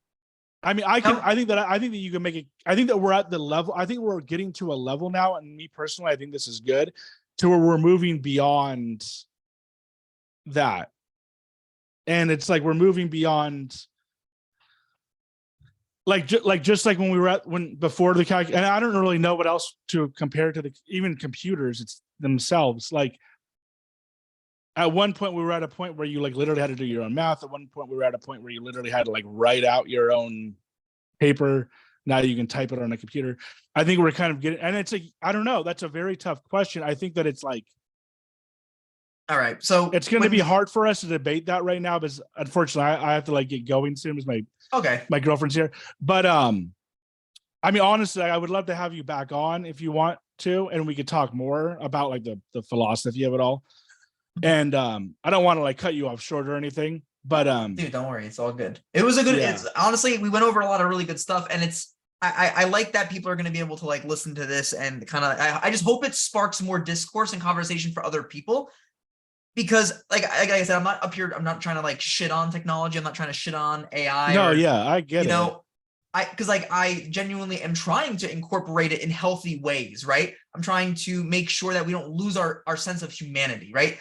I mean, I think that you can make it. I think that we're at the level. I think we're getting to a level now, and me personally, I think this is good, to where we're moving beyond that, and it's like we're moving beyond, just like when we were before the calc. And I don't really know what else to compare to even computers. It's themselves. Like at one point, we were at a point where you like literally had to do your own math. At one point, we were at a point where you literally had to like write out your own paper. Now you can type it on a computer. I think we're kind of getting, and it's like, I don't know. That's a very tough question. I think that it's like, all right. So it's going to be hard for us to debate that right now, because unfortunately I have to like get going soon because my girlfriend's here. But I mean, honestly, I would love to have you back on if you want to, and we could talk more about like the philosophy of it all. And I don't want to like cut you off short or anything, but dude, don't worry, it's all good. It was a good. It's honestly, we went over a lot of really good stuff, and I like that people are going to be able to like listen to this and kind of. I just hope it sparks more discourse and conversation for other people, because like I said, I'm not up here. I'm not trying to like shit on technology. I'm not trying to shit on AI. No, I get it. Because like I genuinely am trying to incorporate it in healthy ways, right? I'm trying to make sure that we don't lose our sense of humanity, right?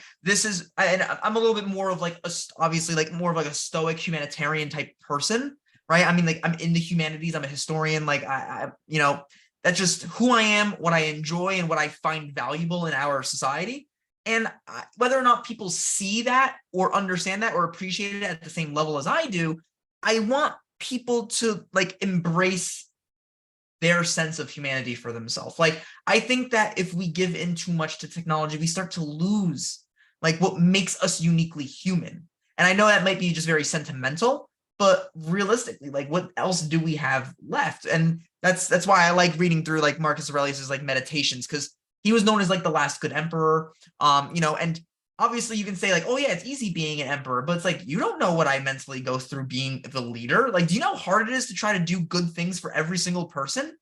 And I'm a little bit more of like obviously like more of like a stoic humanitarian type person, right? I mean, like I'm in the humanities, I'm a historian, like I that's just who I am, what I enjoy, and what I find valuable in our society. And whether or not people see that or understand that or appreciate it at the same level as I do, I want people to like embrace their sense of humanity for themselves. Like I think that if we give in too much to technology, we start to lose like what makes us uniquely human. And I know that might be just very sentimental, but realistically, like what else do we have left? And that's why I like reading through like Marcus Aurelius's like meditations, because he was known as like the last good emperor. And obviously you can say like, oh yeah, it's easy being an emperor, but it's like, you don't know what I mentally go through being the leader. Like, do you know how hard it is to try to do good things for every single person?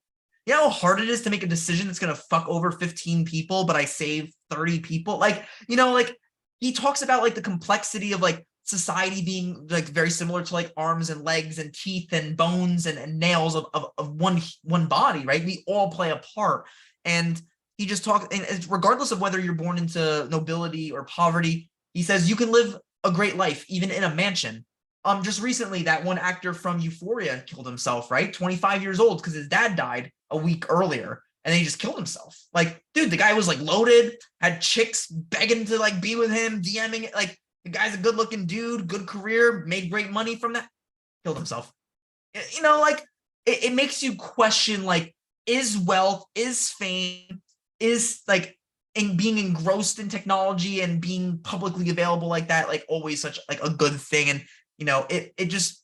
You know how hard it is to make a decision that's going to fuck over 15 people, but I save 30 people? Like, like he talks about like the complexity of like society being like very similar to like arms and legs and teeth and bones and nails of one body, right? We all play a part. And he just talks, and regardless of whether you're born into nobility or poverty, he says you can live a great life even in a mansion. Just recently, that one actor from Euphoria killed himself, right? 25 years old, because his dad died a week earlier, and then he just killed himself. Like, dude, the guy was like loaded, had chicks begging to like be with him, DMing it. Like, the guy's a good-looking dude, good career, made great money from that, killed himself. Like it makes you question, like, is wealth, is fame, is like in being engrossed in technology and being publicly available like that, like always such like a good thing? And it just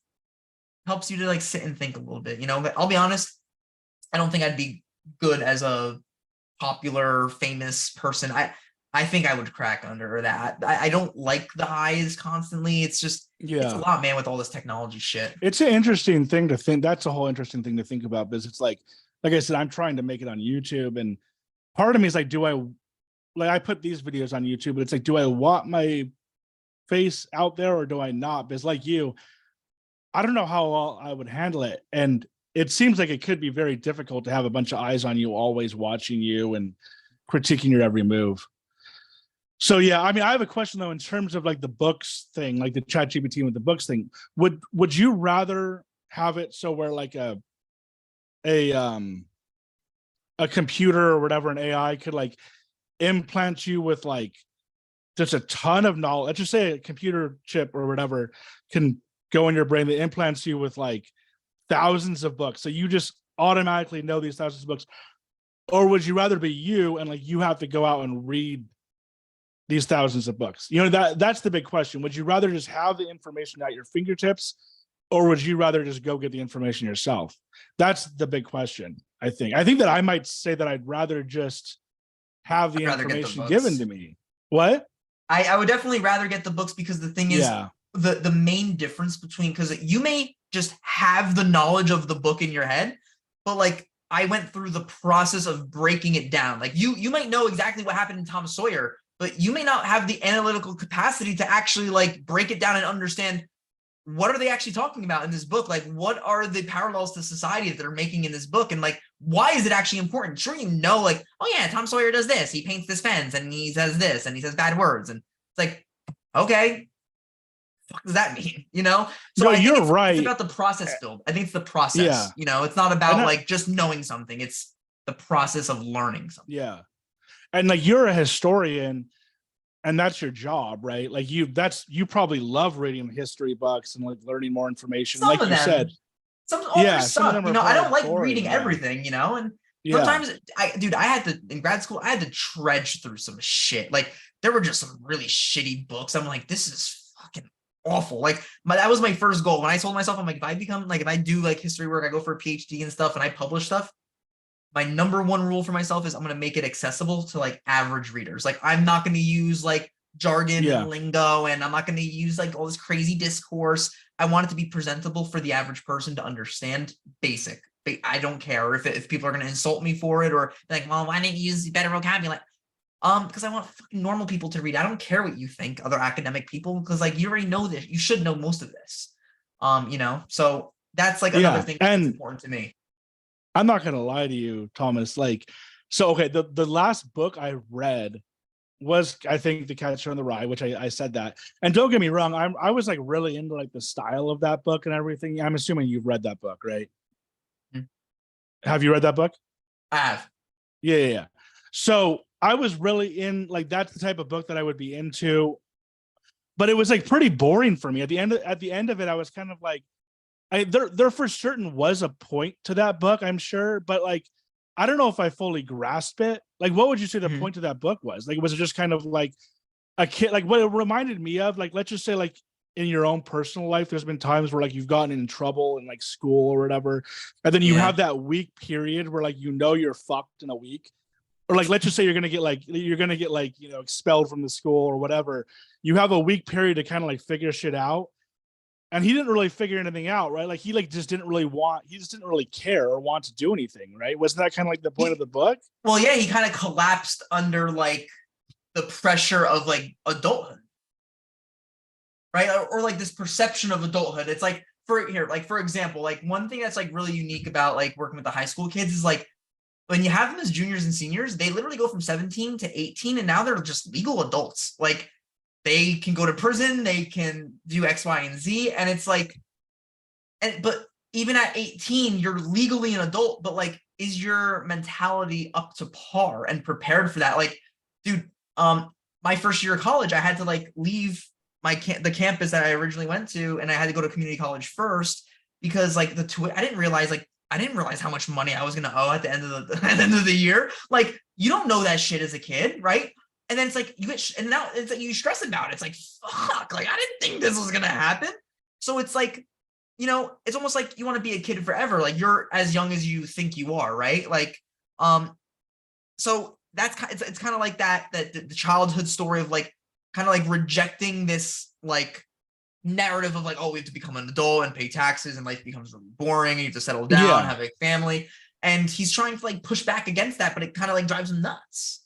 helps you to like sit and think a little bit. But I'll be honest, I don't think I'd be good as a popular famous person. I think I would crack under that. I don't like the highs constantly. It's just it's a lot, man, with all this technology shit. It's an interesting thing to think. That's a whole interesting thing to think about, because it's like I said, I'm trying to make it on YouTube, and part of me is like, I put these videos on YouTube, but it's like, do I want my face out there or do I not? Because like you, I don't know how well I would handle it. And it seems like it could be very difficult to have a bunch of eyes on you, always watching you. And critiquing your every move. So yeah, I mean, I have a question though, in terms of like the books thing, like the chat GPT with the books thing, would you rather have it so where like a a computer or whatever, an AI could like implant you with like just a ton of knowledge? Let's just say a computer chip or whatever can go in your brain that implants you with like thousands of books. So you just automatically know these thousands of books. Or would you rather be you and like you have to go out and read these thousands of books? You know, that's the big question. Would you rather just have the information at your fingertips, or would you rather just go get the information yourself? That's the big question. I think that I might say that I'd rather just have the information given to me. What? I would definitely rather get the books, because the thing is, Yeah. the main difference between, because you may just have the knowledge of the book in your head, but like I went through the process of breaking it down. Like you might know exactly what happened in Tom Sawyer, but you may not have the analytical capacity to actually like break it down and understand what are they actually talking about in this book? Like, what are the parallels to society that they're making in this book? And like, why is it actually important? Sure, you know, like, oh yeah, Tom Sawyer does this. He paints this fence and he says this and he says bad words. And it's like, okay, what does that mean? You know? So no, I think you're it's, right. it's about the process build. I think it's the process. Yeah. You know, it's not about like just knowing something. It's the process of learning something. Yeah. And like you're a historian and that's your job, right? Like you probably love reading history books and like learning more information. Some like of you them, said, some authors suck. You know, I don't like boring, reading everything, you know, and sometimes I had to, in grad school, I had to trudge through some shit. Like there were just some really shitty books. I'm like, this is fucking awful. Like that was my first goal. When I told myself, I'm like, if I do like history work, I go for a PhD and stuff and I publish stuff, my number one rule for myself is I'm going to make it accessible to like average readers. Like I'm not going to use like jargon and lingo, and I'm not going to use like all this crazy discourse. I want it to be presentable for the average person to understand basic. I don't care if people are going to insult me for it, or like, well, why didn't you use better vocabulary? Because I want fucking normal people to read. I don't care what you think, other academic people, because like you already know this. You should know most of this. You know, so that's like another thing that's important to me. I'm not gonna lie to you, Thomas. Like, so okay, the last book I read was, I think, The Catcher in the Rye, which I said that. And don't get me wrong, I was like really into like the style of that book and everything. I'm assuming you've read that book, right? Mm-hmm. Have you read that book? I have. Yeah. So I was really in, like, that's the type of book that I would be into. But it was like pretty boring for me. At the end of it, I was kind of like, there for certain was a point to that book, I'm sure, but like I don't know if I fully grasp it. Like, what would you say the point of that book was? Like, was it just kind of like a kid? Like, what it reminded me of, like, let's just say, like, in your own personal life, there's been times where like you've gotten in trouble in like school or whatever, and then you have that week period where like you're fucked in a week, or like let's just say you're gonna get like you know, expelled from the school or whatever. You have a week period to kind of like figure shit out. And he didn't really figure anything out, right? Like he just didn't really care or want to do anything, right? Wasn't that kind of like the point of the book? Well, yeah, he kind of collapsed under like the pressure of like adulthood, right? Or like this perception of adulthood. It's like for example, like one thing that's like really unique about like working with the high school kids is like when you have them as juniors and seniors, they literally go from 17 to 18 and now they're just legal adults. Like they can go to prison, they can do X, Y, and Z. And it's like, but even at 18, you're legally an adult, but like, is your mentality up to par and prepared for that? Like, dude, my first year of college, I had to like leave the campus that I originally went to, and I had to go to community college first because like I didn't realize how much money I was going to owe at the end of the year. Like, you don't know that shit as a kid, right? And then it's like and now it's like you stress about it. It's like, fuck, like I didn't think this was gonna happen. So it's like, you know, it's almost like you want to be a kid forever. Like you're as young as you think you are, right? Like, so it's kind of like that the childhood story of like kind of like rejecting this like narrative of like, oh, we have to become an adult and pay taxes and life becomes really boring and you have to settle down, have a family. And he's trying to like push back against that, but it kind of like drives him nuts.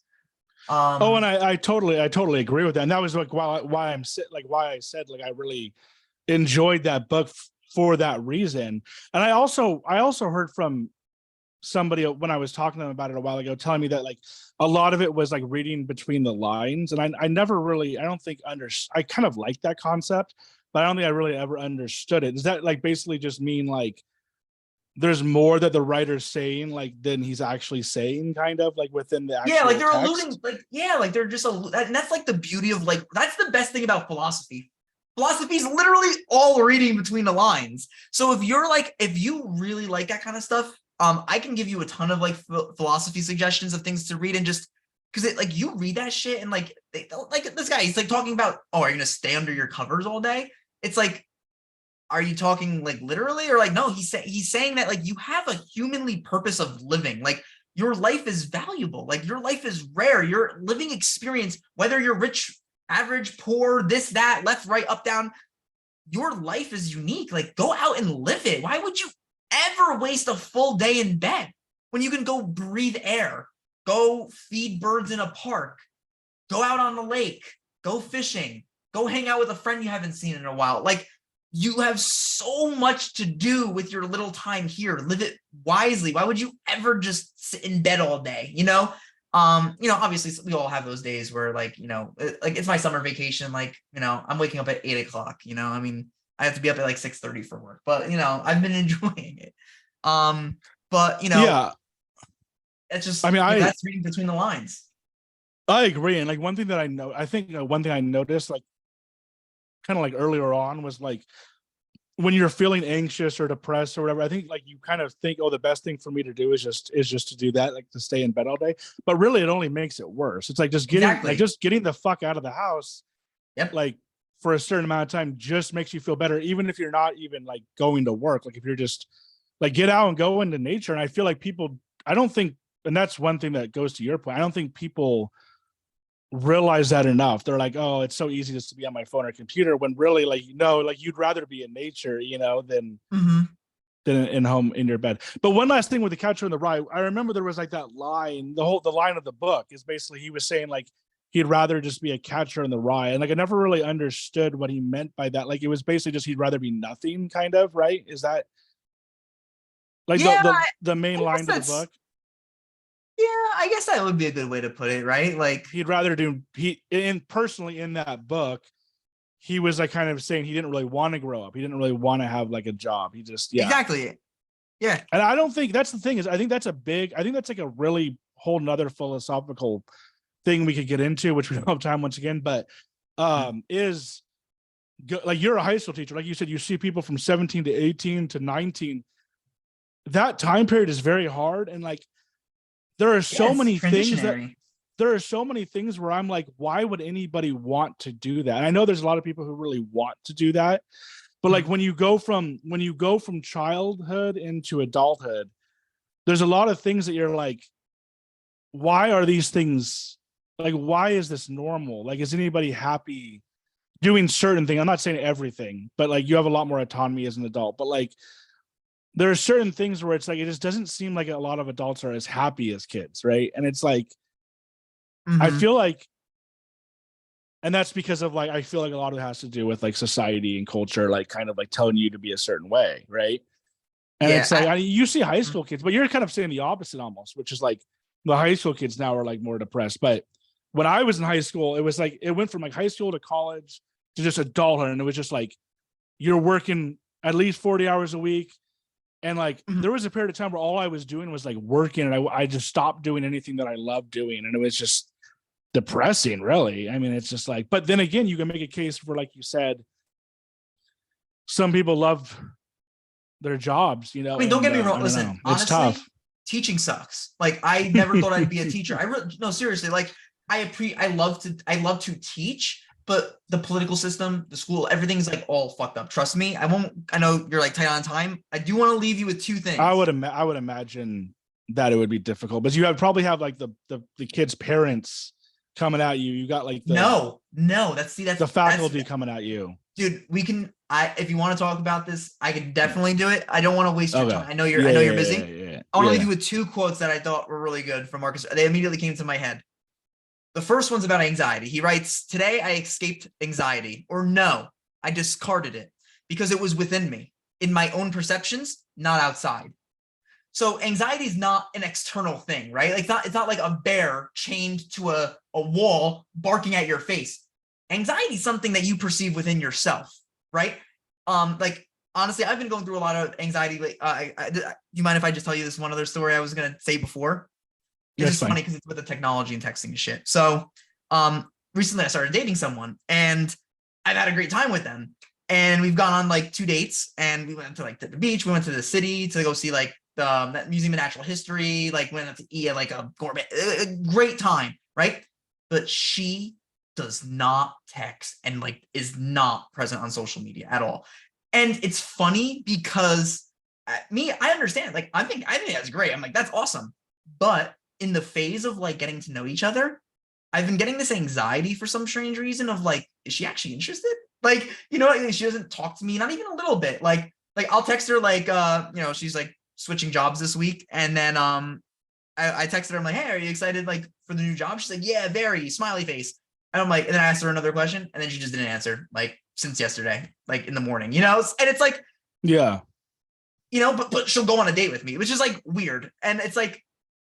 And I totally agree with that. And that was like why I said like I really enjoyed that book for that reason. And I also heard from somebody when I was talking to them about it a while ago, telling me that like a lot of it was like reading between the lines, and I never really, I don't think I kind of like that concept, but I don't think I really ever understood it. Does that like basically just mean like there's more that the writer's saying like than he's actually saying, kind of like within the Yeah, like actual they're alluding, text? like, yeah, like they're just and that's like the beauty of, like, that's the best thing about philosophy. Philosophy is literally all reading between the lines. So if you're like, if you really like that kind of stuff, I can give you a ton of like philosophy suggestions of things to read, and just because it, like, you read that shit and like like this guy, he's like talking about, oh, are you gonna stay under your covers all day? It's like, are you talking like literally, or like, no, he's saying that like you have a humanly purpose of living. Like, your life is valuable. Like, your life is rare. Your living experience, whether you're rich, average, poor, this, that, left, right, up, down, your life is unique. Like, go out and live it. Why would you ever waste a full day in bed when you can go breathe air, go feed birds in a park, go out on the lake, go fishing, go hang out with a friend you haven't seen in a while? Like, you have so much to do with your little time here. Live it wisely. Why would you ever just sit in bed all day? Obviously we all have those days where, like, like, it's my summer vacation. Like, I'm waking up at 8 o'clock. I mean, I have to be up at like 6:30 for work, but I've been enjoying it. But Yeah, it's just, I mean, that's reading between the lines. I agree. And like one thing that I think one thing I noticed like kind of like earlier on was like when you're feeling anxious or depressed or whatever, I think like you kind of think, oh, the best thing for me to do is just to do that, like to stay in bed all day. But really, it only makes it worse. It's like Exactly. just getting the fuck out of the house, Yep. like for a certain amount of time, just makes you feel better, even if you're not even like going to work. Like if you're just like get out and go into nature. And I feel like people, I don't think, and that's one thing that goes to your point. I don't think people realize that enough. They're like, oh, it's so easy just to be on my phone or computer, when really, like, like you'd rather be in nature, than in home in your bed. But one last thing with the Catcher in the Rye, I remember there was like that line, the line of the book is basically he was saying like he'd rather just be a catcher in the rye. And like I never really understood what he meant by that. Like it was basically just he'd rather be nothing, kind of, right? Is that like Yeah, the main I guess line to the that's, book? yeah, I guess that would be a good way to put it, right? Like, He'd rather do personally in that book, he was like kind of saying he didn't really want to grow up. He didn't really want to have like a job. He just, yeah. exactly. Yeah. And I don't think that's the thing is I think that's like a really whole nother philosophical thing we could get into, which we don't have time once again, but is like you're a high school teacher. Like you said, you see people from 17 to 18 to 19. That time period is very hard. And like, there are Yeah, so it's many things transitionary. where I'm like, why would anybody want to do that? And I know there's a lot of people who really want to do that, but like when you go from childhood into adulthood, there's a lot of things that you're like, why are these things like, why is this normal? Like, is anybody happy doing certain things? I'm not saying everything, but like you have a lot more autonomy as an adult, but like there are certain things where it's like it just doesn't seem like a lot of adults are as happy as kids, right? And it's like I feel like, and that's because of like I feel like a lot of it has to do with like society and culture, like kind of like telling you to be a certain way, right? And Yeah. it's like you see high school kids, but you're kind of saying the opposite almost, which is like the high school kids now are like more depressed. But when I was in high school, it was like it went from like high school to college to just adulthood, and it was just like you're working at least 40 hours a week. And like there was a period of time where all I was doing was like working, and I just stopped doing anything that I loved doing, and it was just depressing, really. I mean, it's just like, but then again, you can make a case for, like you said, some people love their jobs, I mean, don't get me I wrong. don't know. Listen, It's tough. honestly, teaching sucks. Like, I never thought I'd be a teacher. No, seriously. Like, I love to teach, but the political system, the school, everything's like all fucked up. Trust me. I know you're like tight on time. I do want to leave you with two things. I would imagine that it would be difficult, but you probably have like the kids' parents coming at you. You got like no, that's the faculty coming at you. Dude, if you want to talk about this, I could definitely do it. I don't want to waste your time. I know you're busy. Yeah. I want to leave you with two quotes that I thought were really good from Marcus. They immediately came to my head. The first one's about anxiety. He writes, "Today I escaped anxiety," or no, I discarded it because it was within me, in my own perceptions, not outside. So anxiety is not an external thing, right? Like it's not like a bear chained to a wall barking at your face. Anxiety is something that you perceive within yourself, right? Like honestly, I've been going through a lot of anxiety. Do you mind if I just tell you this one other story I was gonna say before? It's That's just fine. funny because it's with the technology and texting and shit. So recently I started dating someone and I've had a great time with them. And we've gone on like 2 dates and we went to like the beach, we went to the city to go see like that Museum of Natural History, like went to eat at like a gourmet, a great time, right? But she does not text and like is not present on social media at all. And it's funny because I understand. Like I think that's great. I'm like, that's awesome. But in the phase of like getting to know each other, I've been getting this anxiety for some strange reason of like, is she actually interested? Like, you know, like, she doesn't talk to me, not even a little bit. Like I'll text her like, you know, she's like switching jobs this week, and then I texted her. I'm like, hey, are you excited like for the new job? She's like, yeah, very, smiley face. And I'm like, and then I asked her another question, and then she just didn't answer like since yesterday, like in the morning, you know. And it's like, Yeah. you know, but she'll go on a date with me, which is like weird, and it's like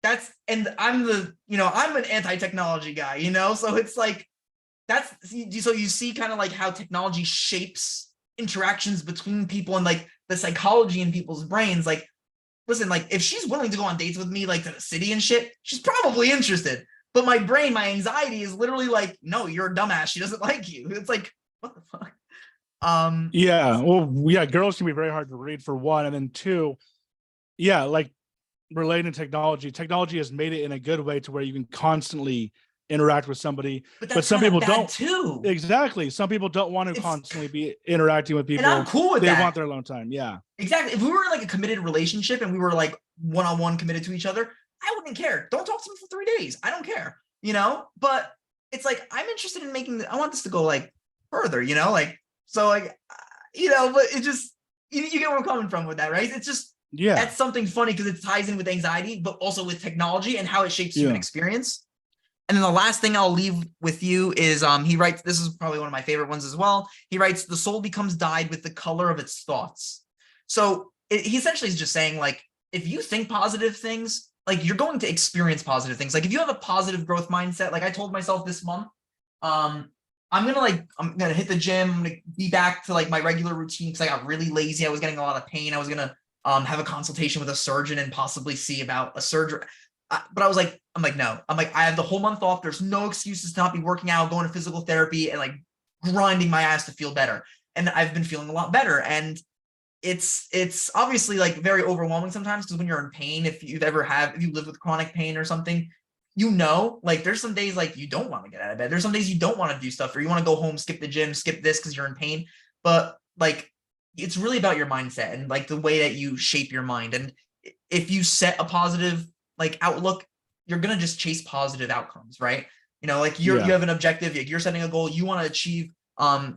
that's, and I'm the, you know, I'm an anti-technology guy, you know, so it's like that's, so you see kind of like how technology shapes interactions between people and like the psychology in people's brains. Like, listen, like if she's willing to go on dates with me, like to the city and shit, she's probably interested. But my brain, my anxiety is literally like, no, you're a dumbass. She doesn't like you. It's like, what the fuck? Yeah. Well, yeah, girls can be very hard to read for one. And then two, yeah, like relating to technology has made it in a good way to where you can constantly interact with somebody. But But that's some kind of people bad don't. too. Exactly. Some people don't want to It's, constantly be interacting with and I'm people. cool with They that. want their alone time. Yeah. Exactly. If we were in like a committed relationship and we were like one-on-one committed to each other, I wouldn't care. Don't talk to me for 3 days. I don't care, you know? But it's like, I'm interested in making, I want this to go like further, you know? Like, so like, you know, but it just, you get where I'm coming from with that, right? It's just, Yeah. that's something funny because it ties in with anxiety, but also with technology and how it shapes human Yeah. experience. And then the last thing I'll leave with you is he writes, this is probably one of my favorite ones as well. He writes, the soul becomes dyed with the color of its thoughts. So he essentially is just saying, like, if you think positive things, like you're going to experience positive things. Like if you have a positive growth mindset, like I told myself this month, I'm gonna hit the gym, I'm gonna be back to like my regular routine because I got really lazy. I was getting a lot of pain. I was gonna have a consultation with a surgeon and possibly see about a surgery. But I was like, I'm like, no, I'm like, I have the whole month off. There's no excuses to not be working out, going to physical therapy, and like grinding my ass to feel better. And I've been feeling a lot better. And it's obviously like very overwhelming sometimes because when you're in pain, if you live with chronic pain or something, you know, like there's some days like you don't want to get out of bed. There's some days you don't want to do stuff or you want to go home, skip the gym, skip this because you're in pain. But like it's really about your mindset and like the way that you shape your mind. And if you set a positive like outlook, you're gonna just chase positive outcomes, right? You know, like you have an objective, like you're setting a goal, you want to achieve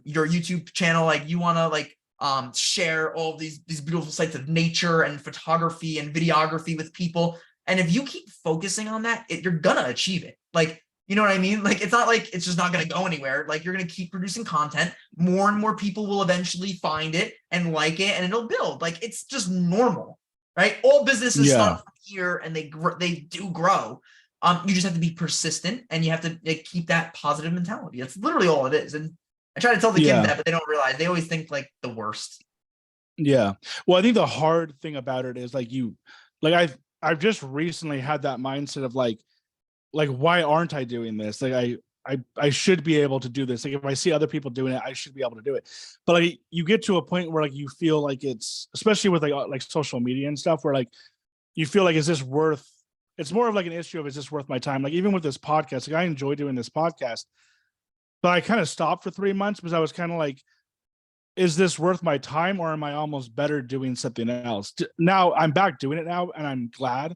your YouTube channel, like you want to like share all of these beautiful sights of nature and photography and videography with people. And if you keep focusing on that, you're gonna achieve it. Like, you know what I mean? Like, it's not like it's just not gonna go anywhere. Like, you're gonna keep producing content. More and more people will eventually find it and like it, and it'll build. Like, it's just normal, right? All businesses Yeah. start from here, and they do grow. You just have to be persistent, and you have to like, keep that positive mentality. That's literally all it is. And I try to tell the kids Yeah. that, but they don't realize. They always think like the worst. Yeah. Well, I think the hard thing about it is like I've just recently had that mindset of like why aren't I doing this? Like I should be able to do this. Like if I see other people doing it, I should be able to do it. But like you get to a point where like you feel like it's, especially with like social media and stuff, where like you feel like, is this worth, it's more of like an issue of, is this worth my time? Like even with this podcast, like I enjoy doing this podcast, but I kind of stopped for 3 months because I was kind of like, is this worth my time, or am I almost better doing something else? Now I'm back doing it now and I'm glad.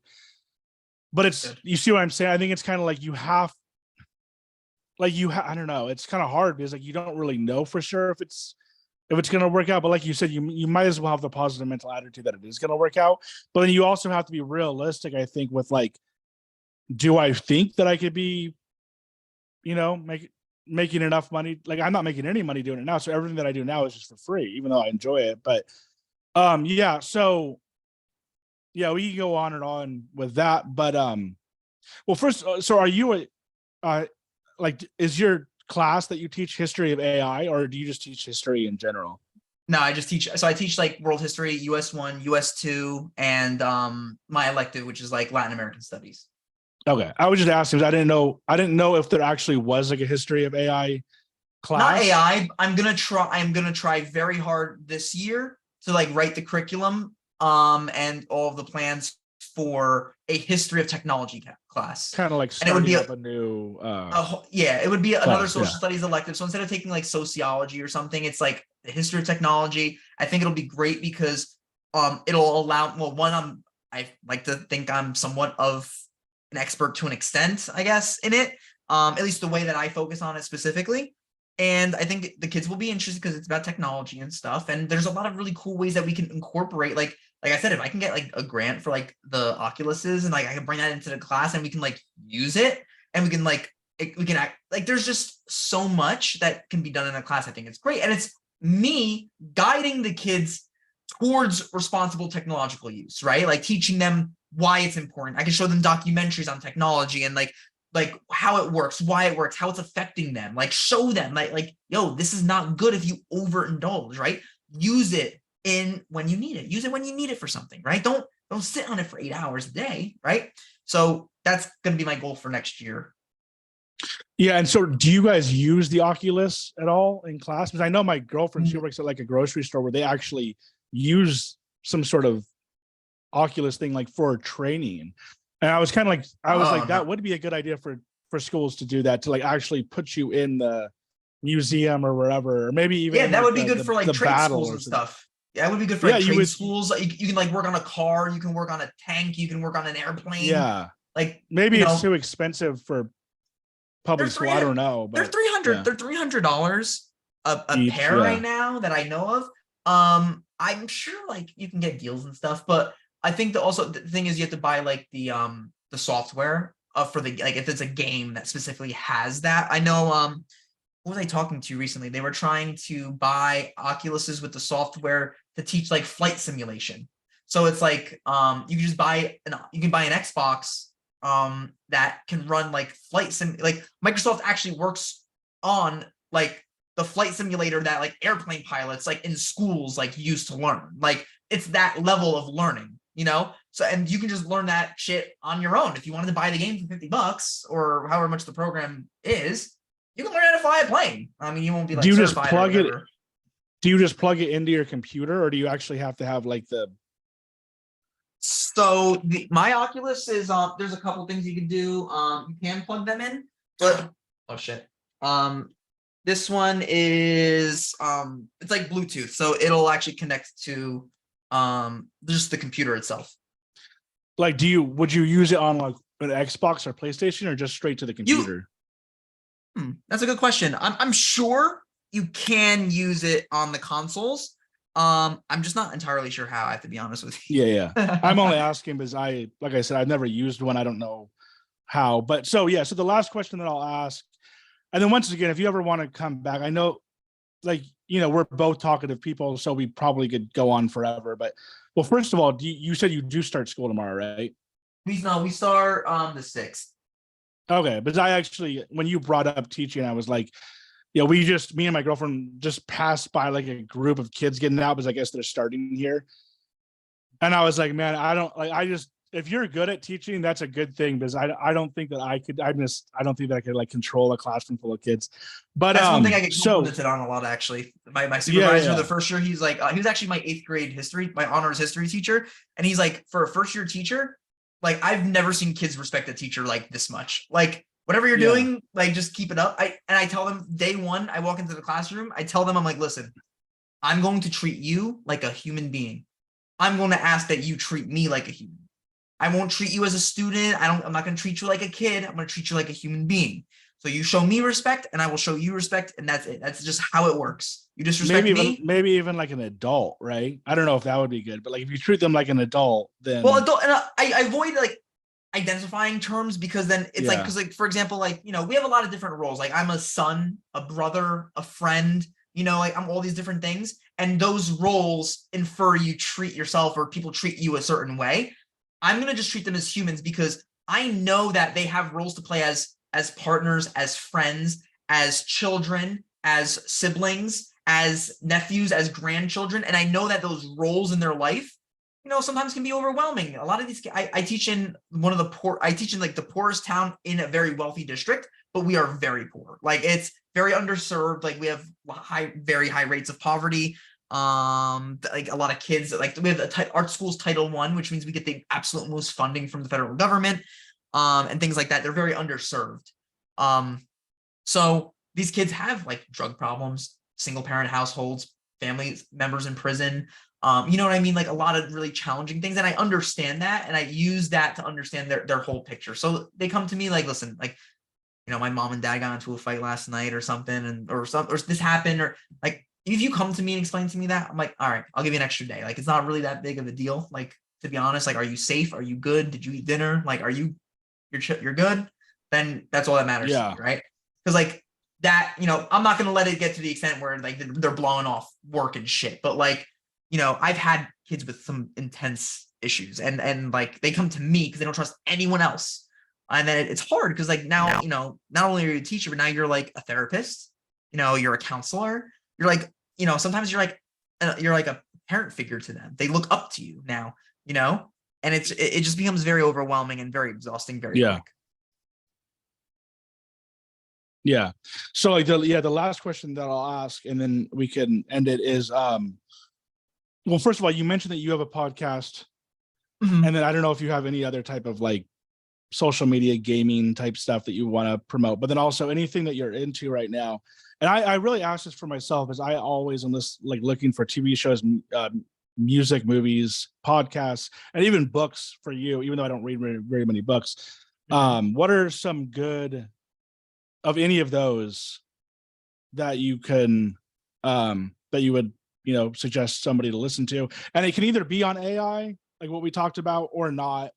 But it's, you see what I'm saying? I think it's kind of like I don't know. It's kind of hard because like you don't really know for sure if it's going to work out. But like you said, you might as well have the positive mental attitude that it is going to work out. But then you also have to be realistic, I think, with like, do I think that I could be, you know, making enough money? Like I'm not making any money doing it now, so everything that I do now is just for free, even though I enjoy it. But yeah, so yeah, we can go on and on with that. But well, first, so are you a like is your class that you teach history of AI, or do you just teach history in general? No, I just teach. So I teach like world history, US 1, US 2, and my elective, which is like Latin American studies. Okay, I was just asking because I didn't know if there actually was like a history of AI Not class. AI. I'm gonna try very hard this year to like write the curriculum and all of the plans for a history of technology class. Kind of like And it would starting be up a new yeah, it would be another class. social Yeah. studies elective. So instead of taking like sociology or something, it's like the history of technology. I think it'll be great because it'll allow, well, one, I like to think I'm somewhat of an expert to an extent, I guess, in it. At least the way that I focus on it specifically. And I think the kids will be interested because it's about technology and stuff. And there's a lot of really cool ways that we can incorporate, like I said, if I can get like a grant for like the Oculuses and like I can bring that into the class and we can like use it and we can like we can act like there's just so much that can be done in a class. I think it's great. And it's me guiding the kids towards responsible technological use, right? Like teaching them why it's important. I can show them documentaries on technology and like how it works, why it works, how it's affecting them, like show them like, yo, this is not good if you overindulge, right? Use it in when you need it. Use it when you need it for something, right? Don't sit on it for 8 hours a day, right? So that's going to be my goal for next year. Yeah, and so do you guys use the Oculus at all in class? Because I know my girlfriend, she works at like a grocery store where they actually use some sort of Oculus thing like for training. And I was kind of like, I was Oh like, no. that would be a good idea for schools to do that, to like actually put you in the museum or wherever, or maybe even Yeah, in that like would be good for like the trade battle schools or and something. stuff. Yeah, it would be good for Yeah, like you trade would. schools. Like, you can like work on a car, you can work on a tank, you can work on an airplane. Yeah, Like, maybe it's too expensive for they're public school. three I hundred. don't know, They're but 300. yeah, They're $300 a each. pair right Yeah, now that I know of. I'm sure like you can get deals and stuff, but I think the thing is you have to buy like the software for the like if it's a game that specifically has that. I know who was I talking to recently? They were trying to buy Oculuses with the software to teach like flight simulation. So it's like you can just buy you can buy an Xbox that can run like flight sim, like Microsoft actually works on like the flight simulator that like airplane pilots like in schools like used to learn. Like it's that level of learning, you know? So and you can just learn that shit on your own. If you wanted to buy the game for $50 or however much the program is, you can learn how to fly a plane. I mean, you won't be do like you just certified or plug it? whatever. Do you just plug it into your computer, or do you actually have to have like the? So my Oculus is there's a couple things you can do. You can plug them in, but oh shit. This one is it's like Bluetooth, so it'll actually connect to just the computer itself. Like, would you use it on like an Xbox or PlayStation, or just straight to the You computer? That's a good question. I'm sure you can use it on the consoles. I'm just not entirely sure how, I have to be honest with Yeah, yeah. you. I'm only asking because like I said, I've never used one. I don't know how. But so yeah, so the last question that I'll ask, and then once again, if you ever want to come back, I know, like, we're both talkative people, so we probably could go on forever. But well, first of all, you said you do start school tomorrow, right? We start the 6th. Okay, because I actually, when you brought up teaching, I was like, me and my girlfriend just passed by like a group of kids getting out because I guess they're starting here. And I was like, man, I don't like, if you're good at teaching, that's a good thing, because I don't think that I don't think that I could like control a classroom full of kids. But, That's one thing I get so complimented on a lot, actually. My yeah, supervisor, the yeah, first year, he's like, he was actually my 8th grade history, my honors history teacher. And he's like, for a first year teacher, like I've never seen kids respect a teacher like this much. Like whatever you're yeah, doing, like just keep it up. I tell them day one, I walk into the classroom, I tell them, I'm like, listen, I'm going to treat you like a human being. I'm going to ask that you treat me like a human. I won't treat you as a student. I'm not going to treat you like a kid. I'm going to treat you like a human being. So you show me respect and I will show you respect. And that's it. That's just how it works. You disrespect me. maybe even like an adult, right? I don't know if that would be good, but like if you treat them like an adult, Well, then adult, and I avoid like identifying terms because then it's like, yeah, because like, for example, like, we have a lot of different roles. Like I'm a son, a brother, a friend, like I'm all these different things. And those roles infer you treat yourself or people treat you a certain way. I'm going to just treat them as humans because I know that they have roles to play as partners, as friends, as children, as siblings, as nephews, as grandchildren. And I know that those roles in their life, sometimes can be overwhelming. A lot of these, I teach in I teach in like the poorest town in a very wealthy district, but we are very poor. Like it's very underserved. Like we have very high rates of poverty. Like a lot of kids, like we have art schools Title I, which means we get the absolute most funding from the federal government, and things like that. They're very underserved. So these kids have like drug problems, single parent households, family members in prison. You know what I mean? Like a lot of really challenging things. And I understand that. And I use that to understand their whole picture. So they come to me like, listen, like, my mom and dad got into a fight last night or something, or this happened, or like, if you come to me and explain to me that, I'm like, all right, I'll give you an extra day. Like, it's not really that big of a deal. Like, to be honest, like, are you safe? Are you good? Did you eat dinner? Like, you're good? Then that's all that matters to me, right? Because like that, I'm not going to let it get to the extent where like they're blowing off work and shit. But like, I've had kids with some intense issues and like they come to me because they don't trust anyone else. And then it's hard because like now, not only are you a teacher, but now you're like a therapist, you're a counselor. You're like, sometimes you're like a parent figure to them. They look up to you now, and it just becomes very overwhelming and very exhausting very quick. Yeah. So like the last question that I'll ask, and then we can end it is, well, first of all, you mentioned that you have a podcast, and then I don't know if you have any other type of like social media gaming type stuff that you want to promote, but then also anything that you're into right now. And I really ask this for myself, as I always am this like looking for TV shows, music, movies, podcasts, and even books for you, even though I don't read very many books. What are some good of any of those that you can that you would suggest somebody to listen to? And it can either be on AI, like what we talked about, or not.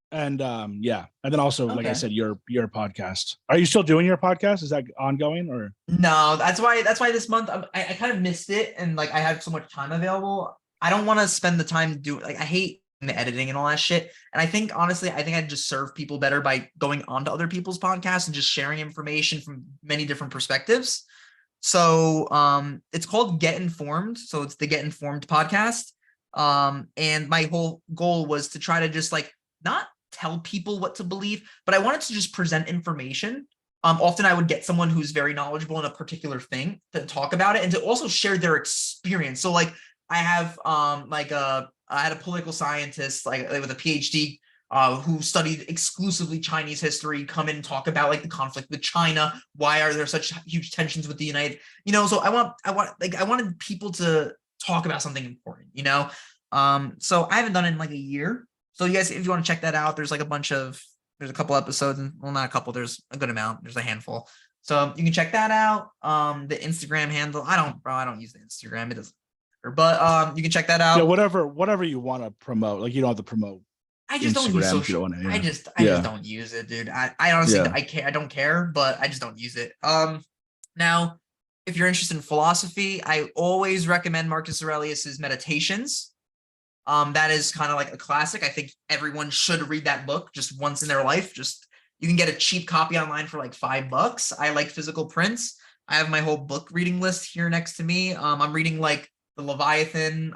And and then also, like I said, your podcast. Are you still doing your podcast? Is that ongoing or no? That's why this month I kind of missed it, and like I had so much time available. I don't want to spend the time to do like I hate the editing and all that shit. And I think honestly, I'd just serve people better by going onto other people's podcasts and just sharing information from many different perspectives. So it's called Get Informed. So it's the Get Informed podcast. And my whole goal was to try to just like not tell people what to believe, but I wanted to just present information. Often I would get someone who's very knowledgeable in a particular thing to talk about it and to also share their experience. So like I have I had a political scientist like with a PhD who studied exclusively Chinese history come in and talk about like the conflict with China. Why are there such huge tensions with the United? So I wanted people to talk about something important, so I haven't done it in like a year. So you guys, if you want to check that out, there's a couple episodes, and well, not a couple, there's a good amount. There's a handful. So you can check that out. The Instagram handle, I don't use the Instagram. It doesn't matter, but you can check that out. Yeah, whatever you want to promote. Like you don't have to promote. I just don't use social. I just don't use it, dude. I honestly I don't care, but I just don't use it. Now, if you're interested in philosophy, I always recommend Marcus Aurelius's Meditations. That is kind of like a classic. I think everyone should read that book just once in their life. You can get a cheap copy online for like $5. I like physical prints. I have my whole book reading list here next to me. I'm reading like the Leviathan,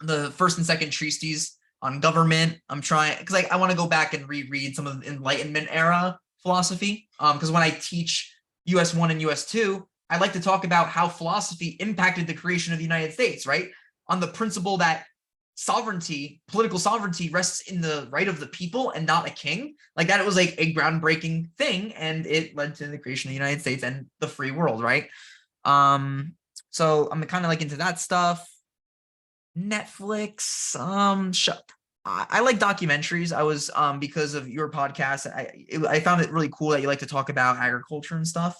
the first and second treatises on government. I'm trying because like I want to go back and reread some of the Enlightenment era philosophy. Because when I teach US 1 and US 2, I like to talk about how philosophy impacted the creation of the United States, right? On the principle that political sovereignty rests in the right of the people and not a king. Like that, it was like a groundbreaking thing, and it led to the creation of the United States and the free world, right? So I'm kind of like into that stuff. Netflix, I like documentaries. I was because of your podcast, I found it really cool that you like to talk about agriculture and stuff.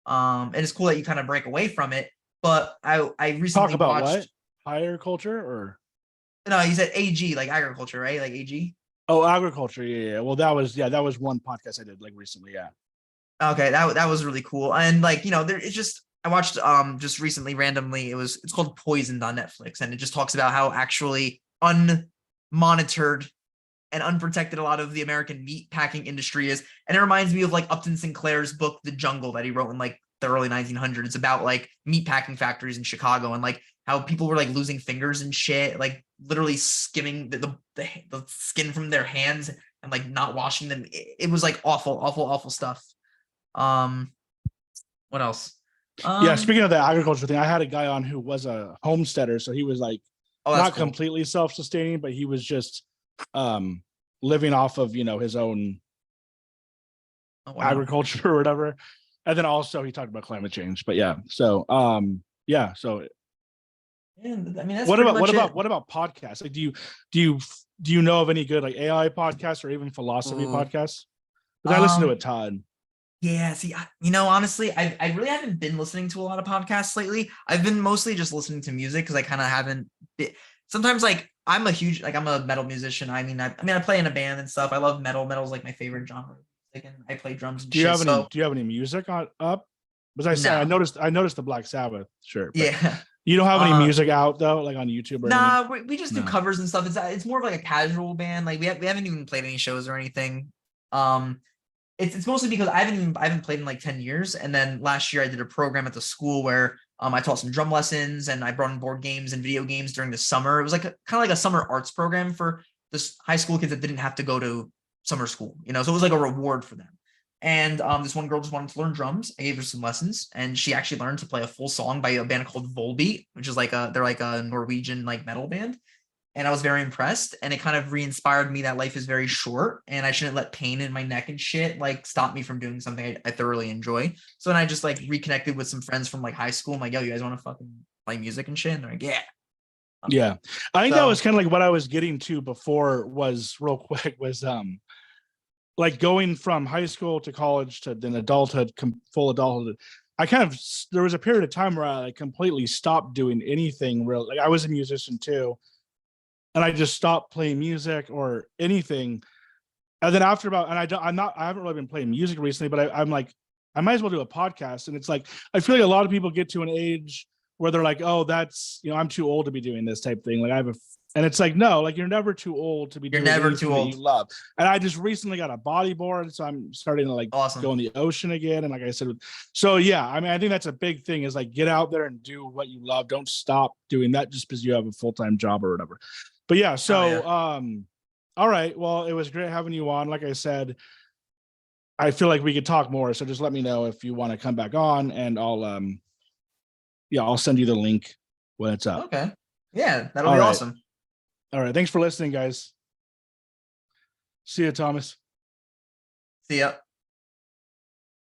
And it's cool that you kind of break away from it. But I recently talk about watched what? Agriculture or no, you said AG, like agriculture, right? Like AG. Oh, agriculture. Yeah. Well, that was one podcast I did like recently. Yeah. Okay, that was really cool. And like, it's just I watched just recently randomly, it's called Poisoned on Netflix, and it just talks about how actually monitored and unprotected a lot of the American meat packing industry is. And it reminds me of like Upton Sinclair's book, The Jungle, that he wrote in like the early 1900s about like meat packing factories in Chicago and like how people were like losing fingers and shit, like literally skimming the skin from their hands and like not washing them. It was like awful stuff. What else? Yeah, speaking of the agriculture thing, I had a guy on who was a homesteader, so he was like not cool. completely self-sustaining, but he was just living off of his own agriculture or whatever. And then also he talked about climate change. But yeah, so yeah, so and I mean, that's what about podcasts? Like, do you know of any good like AI podcasts or even philosophy podcasts? Because I listen to a ton. Yeah, see, honestly, I really haven't been listening to a lot of podcasts lately. I've been mostly just listening to music because I kind of haven't. Sometimes, like, I'm a metal musician. I mean, I play in a band and stuff. I love metal. Metal's like my favorite genre. Like, and I play drums and Do you have any music up? Because I said no. I noticed the Black Sabbath shirt. But Yeah. you don't have any music out though, like on YouTube or nah, anything? we just do covers and stuff. It's more of like a casual band. Like we haven't even played any shows or anything. It's mostly because I haven't played in like 10 years. And then last year I did a program at the school where I taught some drum lessons and I brought in board games and video games during the summer. It was like kind of like a summer arts program for this high school kids that didn't have to go to summer school, so it was like a reward for them. And this one girl just wanted to learn drums. I gave her some lessons and she actually learned to play a full song by a band called Volbeat, which is they're like a Norwegian like metal band. And I was very impressed, and it kind of re-inspired me that life is very short and I shouldn't let pain in my neck and shit like stop me from doing something I thoroughly enjoy. So then I just like reconnected with some friends from like high school. I'm like, yo, you guys want to fucking play music and shit? And they're like, yeah. Yeah. I think that was kind of like what I was getting to before was real quick was like going from high school to college to then adulthood, full adulthood. There was a period of time where I like completely stopped doing anything real. Like I was a musician too. And I just stopped playing music or anything. And then after I haven't really been playing music recently, but I'm like, I might as well do a podcast. And it's like, I feel like a lot of people get to an age where they're like, oh, that's, I'm too old to be doing this type thing. Like and it's like, no, like you're never too old to be doing anything that you love. And I just recently got a bodyboard. So I'm starting to like go in the ocean again. And like I said, so yeah, I mean, I think that's a big thing is like, get out there and do what you love. Don't stop doing that just because you have a full-time job or whatever. But yeah, so all right. Well, it was great having you on. Like I said, I feel like we could talk more. So just let me know if you want to come back on and I'll send you the link when it's up. Okay. Yeah, that'll be awesome. All right. Thanks for listening, guys. See you, Thomas. See ya.